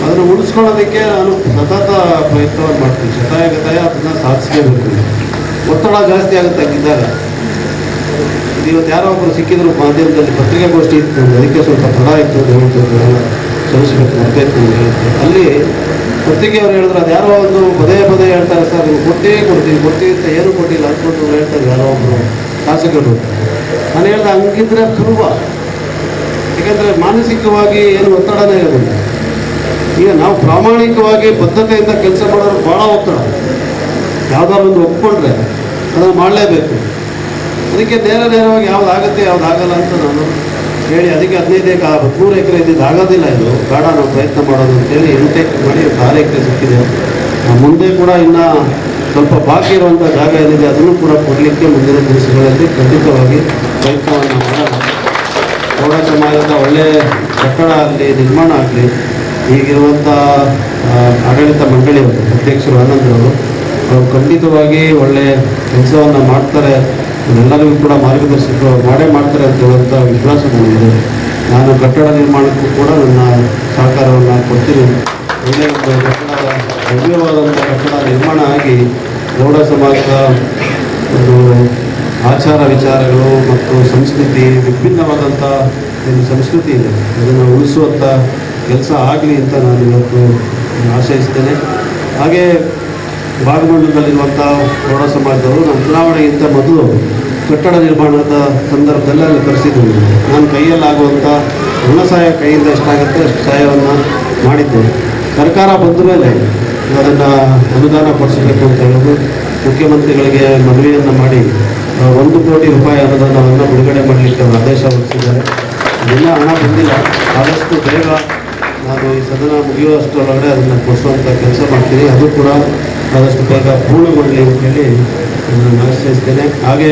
ಅದನ್ನು ಉಳಿಸ್ಕೊಳ್ಳೋದಕ್ಕೆ ನಾನು ಸತತ ಪ್ರಯತ್ನವನ್ನು ಮಾಡ್ತೀನಿ. ಶತಾಯಗತಾಯ ಅದನ್ನು ಸಾಧಿಸಲೇಬೇಕು. ಒತ್ತಡ ಜಾಸ್ತಿ ಆಗುತ್ತೆ ಆಗಿದ್ದಾಗ. ಇವತ್ತು ಯಾರೋ ಒಬ್ಬರು ಸಿಕ್ಕಿದ್ರು ಮಾಧ್ಯಮದಲ್ಲಿ, ಪತ್ರಿಕಾಗೋಷ್ಠಿ ಇತ್ತು, ಅದಕ್ಕೆ ಸ್ವಲ್ಪ ತಡ ಇತ್ತು, ದಯವಿಟ್ಟು ಕ್ಷಮಿಸಬೇಕು ಮರ್ತೈತು ಅಂತ ಹೇಳ್ತಾರೆ. ಅಲ್ಲಿ ಪತ್ರಿಕೆಯವರು ಹೇಳಿದ್ರು, ಅದು ಯಾರೋ ಒಂದು ಪದೇ ಹೇಳ್ತಾರೆ, ಸರ್ ನೀವು ಕೊಡ್ತೀವಿ ಅಂತ ಏನು ಕೊಟ್ಟಿಲ್ಲ ಅಂದ್ಕೊಂಡು ಹೇಳ್ತಾರೆ ಯಾರೋ ಒಬ್ಬರು ಶಾಸಕರು. ನಾನು ಹೇಳ್ದೆ, ಹಂಗಿದ್ರೆ ಸುಲಭ, ಯಾಕಂದರೆ ಮಾನಸಿಕವಾಗಿ ಏನು ಒತ್ತಡನೇ ಇರೋದಿಲ್ಲ. ಈಗ ನಾವು ಪ್ರಾಮಾಣಿಕವಾಗಿ ಬದ್ಧತೆಯಿಂದ ಕೆಲಸ ಮಾಡೋರು ಭಾಳ ಒತ್ತಡ. ಯಾವುದಾದ್ರು ಒಂದು ಒಪ್ಕೊಂಡ್ರೆ ಅದನ್ನು ಮಾಡಲೇಬೇಕು. ಅದಕ್ಕೆ ನೇರವಾಗಿ ಯಾವುದಾಗುತ್ತೆ ಯಾವುದಾಗಲ್ಲ ಅಂತ ನಾನು ಹೇಳಿ, ಅದಕ್ಕೆ 13 ಎಕರೆ ಇದ್ದಿದ್ದು ಆಗೋದಿಲ್ಲ, ಇದು ಬೇಡ ನಾವು ಪ್ರಯತ್ನ ಮಾಡೋದು ಅಂತೇಳಿ 8 ಎಕರೆ ಮಾಡಿ 6 ಎಕರೆ ಸಿಕ್ಕಿದೆ. ಮುಂದೆ ಕೂಡ ಇನ್ನು ಸ್ವಲ್ಪ ಬಾಕಿ ಇರುವಂಥ ಜಾಗ ಏನಿದೆ ಅದನ್ನು ಕೂಡ ಕೊಡಲಿಕ್ಕೆ ಮುಂದಿನ ದಿವಸಗಳಲ್ಲಿ ಖಂಡಿತವಾಗಿ ಪ್ರಯತ್ನವನ್ನು ಮಾಡೋಣ. ಗೌಡ ಸಮಾಜದ ಒಳ್ಳೆಯ ಕಟ್ಟಡ ಆಗಲಿ, ನಿರ್ಮಾಣ ಆಗಲಿ, ಈಗಿರುವಂಥ ಆಡಳಿತ ಮಂಡಳಿಯವರು ಅಧ್ಯಕ್ಷರು ಆನಂದರವರು ಅವರು ಖಂಡಿತವಾಗಿ ಒಳ್ಳೆಯ ಕೆಲಸವನ್ನು ಮಾಡ್ತಾರೆ, ಎಲ್ಲರಿಗೂ ಕೂಡ ಮಾರ್ಗದರ್ಶಕ ಮಾಡೇ ಮಾಡ್ತಾರೆ ಅಂತ ಹೇಳುವಂಥ ವಿಶ್ವಾಸ ನನಗಿದೆ. ನಾನು ಕಟ್ಟಡ ನಿರ್ಮಾಣಕ್ಕೂ ಕೂಡ ನನ್ನ ಸಹಕಾರವನ್ನು ಕೊಡ್ತೀನಿ. ಒಳ್ಳೆಯ ಒಂದು ಕಟ್ಟಡ, ಭವ್ಯವಾದಂಥ ಕಟ್ಟಡ ನಿರ್ಮಾಣ ಆಗಿ ಗೌಡ ಸಮಾಜದ ಒಂದು ಆಚಾರ ವಿಚಾರಗಳು ಮತ್ತು ಸಂಸ್ಕೃತಿ, ವಿಭಿನ್ನವಾದಂಥ ಒಂದು ಸಂಸ್ಕೃತಿ ಇದೆ, ಅದನ್ನು ಉಳಿಸುವಂಥ ಕೆಲಸ ಆಗಲಿ ಅಂತ ನಾನು ಇವತ್ತು ಆಶಯಿಸ್ತೇನೆ. ಹಾಗೆ ಭಾಗಮಂಡಲದಲ್ಲಿರುವಂಥ ಗೌಡ ಸಮಾಜದವರು ನಮ್ಮ ಚುನಾವಣೆಗಿಂತ ಮೊದಲು ಕಟ್ಟಡ ನಿರ್ಮಾಣದ ಸಂದರ್ಭದಲ್ಲಿ ಅಲ್ಲಿ ಕರೆಸಿದ್ದು ನಾನು ಕೈಯಲ್ಲಾಗುವಂಥ ಋಣ ಸಹಾಯ ಕೈಯಿಂದ ಎಷ್ಟಾಗುತ್ತೆ ಅಷ್ಟು ಸಹಾಯವನ್ನು ಮಾಡಿದ್ದೆ. ಸರ್ಕಾರ ಬಂದ ಮೇಲೆ ಅದನ್ನು ಅನುದಾನ ಪಡಿಸಬೇಕು ಅಂತ ಹೇಳೋದು ಮುಖ್ಯಮಂತ್ರಿಗಳಿಗೆ ಮನವಿಯನ್ನು ಮಾಡಿ 1 ಕೋಟಿ ರೂಪಾಯಿ ಅನುದಾನವನ್ನು ಬಿಡುಗಡೆ ಮಾಡಲಿಕ್ಕೆ ಅವರು ಆದೇಶ ಹೊರಡಿಸಿದ್ದಾರೆ. ಅದೆಲ್ಲ ಹಣ ಬಂದಿಲ್ಲ, ಆದಷ್ಟು ಬೇಗ ನಾನು ಈ ಸದನ ಮುಗಿಯುವಷ್ಟರೊಳಗಡೆ ಅದನ್ನು ಕೊಡಿಸುವಂಥ ಕೆಲಸ ಮಾಡ್ತೀನಿ. ಅದು ಕೂಡ ಆದಷ್ಟು ಬೇಗ ಪೂರ್ಣಗೊಳ್ಳಲಿ ಅಂತೇಳಿ ನಾನು ಆಶ್ರಯಿಸ್ತೇನೆ. ಹಾಗೆ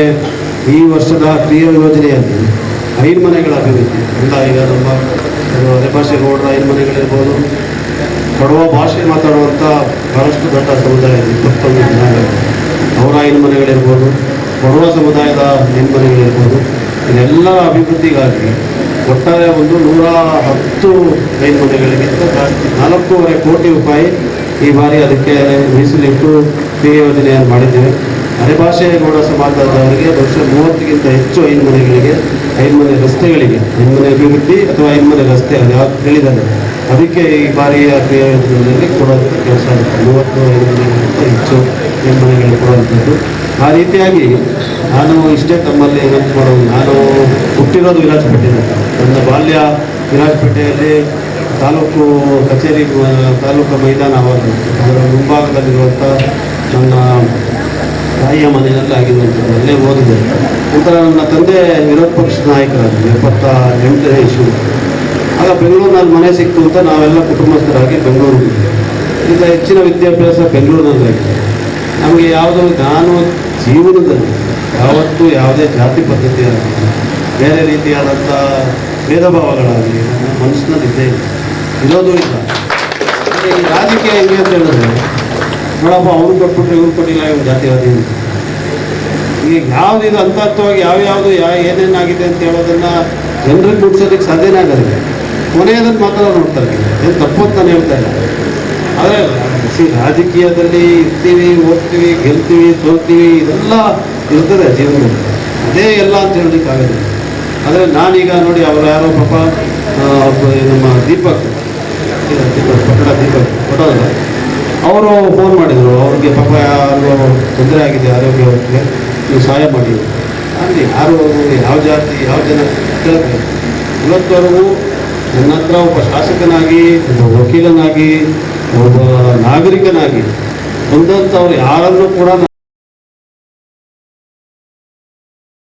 ಈ ವರ್ಷದ ಕ್ರಿಯಾ ಯೋಜನೆಯಲ್ಲಿ 5 ಮನೆಗಳ ಅಭಿವೃದ್ಧಿ ಎಲ್ಲ, ಈಗ ನಮ್ಮ ಅರೆಭಾಷೆ ಗೌಡರ 5 ಮನೆಗಳಿರ್ಬೋದು, ಕೊಡವ ಭಾಷೆ ಮಾತಾಡುವಂಥ ಬಹಳಷ್ಟು ದೊಡ್ಡ ಸಮುದಾಯ 21 ಜನಾಂಗ, ಅವರ 5 ಮನೆಗಳಿರ್ಬೋದು, ಕೊಡವ ಸಮುದಾಯದ 5 ಮನೆಗಳಿರ್ಬೋದು, ಇದೆಲ್ಲರ ಅಭಿವೃದ್ಧಿಗಾಗಿ ಒಟ್ಟಾರೆ ಒಂದು 110 5 ಮನೆಗಳಿಗಿಂತ ಜಾಸ್ತಿ 4.5 ಕೋಟಿ ರೂಪಾಯಿ ಈ ಬಾರಿ ಅದಕ್ಕೆ ಮೀಸಲಿಟ್ಟು ಕ್ರಿಯಾ ಯೋಜನೆಯನ್ನು ಮಾಡಿದ್ದೇವೆ. ಅರೆಭಾಷೆ ಗೌಡ ಸಮಾಜದವರಿಗೆ ಬಹುಶಃ 30ಕ್ಕಿಂತ ಹೆಚ್ಚು 5 ಮನೆಗಳಿಗೆ, 5 ಮನೆ ರಸ್ತೆಗಳಿಗೆ, 5 ಮನೆ ಅಭಿವೃದ್ಧಿ ಅಥವಾ 5 ಮನೆ ರಸ್ತೆ ಅದು ಯಾವ್ದು ಹೇಳಿದ್ದಾರೆ ಅದಕ್ಕೆ ಈ ಬಾರಿಯ ಕ್ರಿಯಾ ಯೋಜನೆಯಲ್ಲಿ ಕೊಡುವಂಥ ಕೆಲಸ ಆಗುತ್ತೆ. 35 ಮನೆಗಿಂತ ಹೆಚ್ಚು 5 ಮನೆಗಳಿಗೆ ಕೊಡುವಂಥದ್ದು. ಆ ರೀತಿಯಾಗಿ ನಾನು ಇಷ್ಟೇ ತಮ್ಮಲ್ಲಿ ವಿನಂತಿ ಮಾಡೋದು, ನಾನು ಹುಟ್ಟಿರೋದು ವಿರಾಜಪೇಟೆಯಲ್ಲಿ, ನನ್ನ ಬಾಲ್ಯ ವಿರಾಜಪೇಟೆಯಲ್ಲಿ ತಾಲೂಕು ಕಚೇರಿ, ತಾಲೂಕು ಮೈದಾನ ಆವಾಗ ಅದರ ಮುಂಭಾಗದಲ್ಲಿರುವಂಥ ನನ್ನ ತಾಯಿಯ ಮನೆಯಲ್ಲಿ ಆಗಿರುವಂಥದ್ದು, ಅಲ್ಲೇ ಓದಿದೆ. ನಂತರ ನನ್ನ ತಂದೆ ವಿರೋಧ ಪಕ್ಷದ ನಾಯಕರಾದರು 78ನೇ ಇಸ್ವಿ. ಆಗ ಬೆಂಗಳೂರಿನಲ್ಲಿ ಮನೆ ಸಿಕ್ತು ಅಂತ ನಾವೆಲ್ಲ ಕುಟುಂಬಸ್ಥರಾಗಿ ಬೆಂಗಳೂರಿಗೆ, ಈಗ ಹೆಚ್ಚಿನ ವಿದ್ಯಾಭ್ಯಾಸ ಬೆಂಗಳೂರಿನಲ್ಲಾಗಿದೆ. ನಮಗೆ ಯಾವುದೋ, ನಾನು ಜೀವನದಲ್ಲಿ ಯಾವತ್ತೂ ಯಾವುದೇ ಜಾತಿ ಪದ್ಧತಿಯಾಗಲಿ ಬೇರೆ ರೀತಿಯಾದಂಥ ಭೇದ ಭಾವಗಳಾಗಲಿ ನನ್ನ ಮನಸ್ಸಿನಲ್ಲಿ ಇದ್ದೇ ಇಲ್ಲ, ಇರೋದು ಇಲ್ಲ. ಈ ರಾಜಕೀಯ ಹೆಂಗೆ ಅಂತ ಹೇಳಿದ್ರೆ, ನೋಡಪ್ಪ ಅವ್ರು ಕೊಟ್ಬಿಟ್ರೆ ಇವ್ರು ಕೊಟ್ಟಿಲ್ಲ, ಇವ್ರು ಜಾತಿವಾದಿ ಅಂತ. ಈಗ ಯಾವುದಿದು ಅಂತತ್ವವಾಗಿ ಯಾವ್ಯಾವುದು ಏನೇನಾಗಿದೆ ಅಂತ ಹೇಳೋದನ್ನು ಜನರಿಗೆ ಮುಟ್ಸೋದಕ್ಕೆ ಸಾಧ್ಯನೇ ಆಗೋದಿಲ್ಲ. ಕೊನೆಯದನ್ನು ಮಾತ್ರ ನೋಡ್ತಾರೆ, ಏನು ತಪ್ಪು ಅಂತ ನಾನು ಹೇಳ್ತಾ ಇಲ್ಲ. ಆದರೆ ರಾಜಕೀಯದಲ್ಲಿ ಇರ್ತೀವಿ, ಓದ್ತೀವಿ, ಗೆಲ್ತೀವಿ, ಸೋಲ್ತೀವಿ, ಇದೆಲ್ಲ ಇರ್ತದೆ ಜೀವನದಲ್ಲಿ, ಅದೇ ಎಲ್ಲ ಅಂತ ಹೇಳೋದಕ್ಕಾಗೋದಿಲ್ಲ. ಆದರೆ ನಾನೀಗ ನೋಡಿ, ಅವರು ಯಾರೋ ಪಾಪ ನಮ್ಮ ದೀಪಕ್ ಪಟ್ಟಣ ದೀಪಕ್ ಕೊಡೋಲ್ಲ, ಅವರು ಫೋನ್ ಮಾಡಿದರು, ಅವ್ರಿಗೆ ಪಾಪ ಯಾರು ತೊಂದರೆ ಆಗಿದೆ ಆರೋಗ್ಯಕ್ಕೆ, ನೀವು ಸಹಾಯ ಮಾಡಿ ಅಲ್ಲಿ. ಯಾರು ಯಾವ ಜಾತಿ ಯಾವ ಜನ ಕೇಳಬೇಕು. ಇವತ್ತವರೆಗೂ ನನ್ನ ಹತ್ರ ಒಬ್ಬ ಶಾಸಕನಾಗಿ, ಒಬ್ಬ ವಕೀಲನಾಗಿ, ಒಬ್ಬ ನಾಗರಿಕನಾಗಿ ಬಂದಂಥವ್ರು ಯಾರನ್ನೂ ಕೂಡ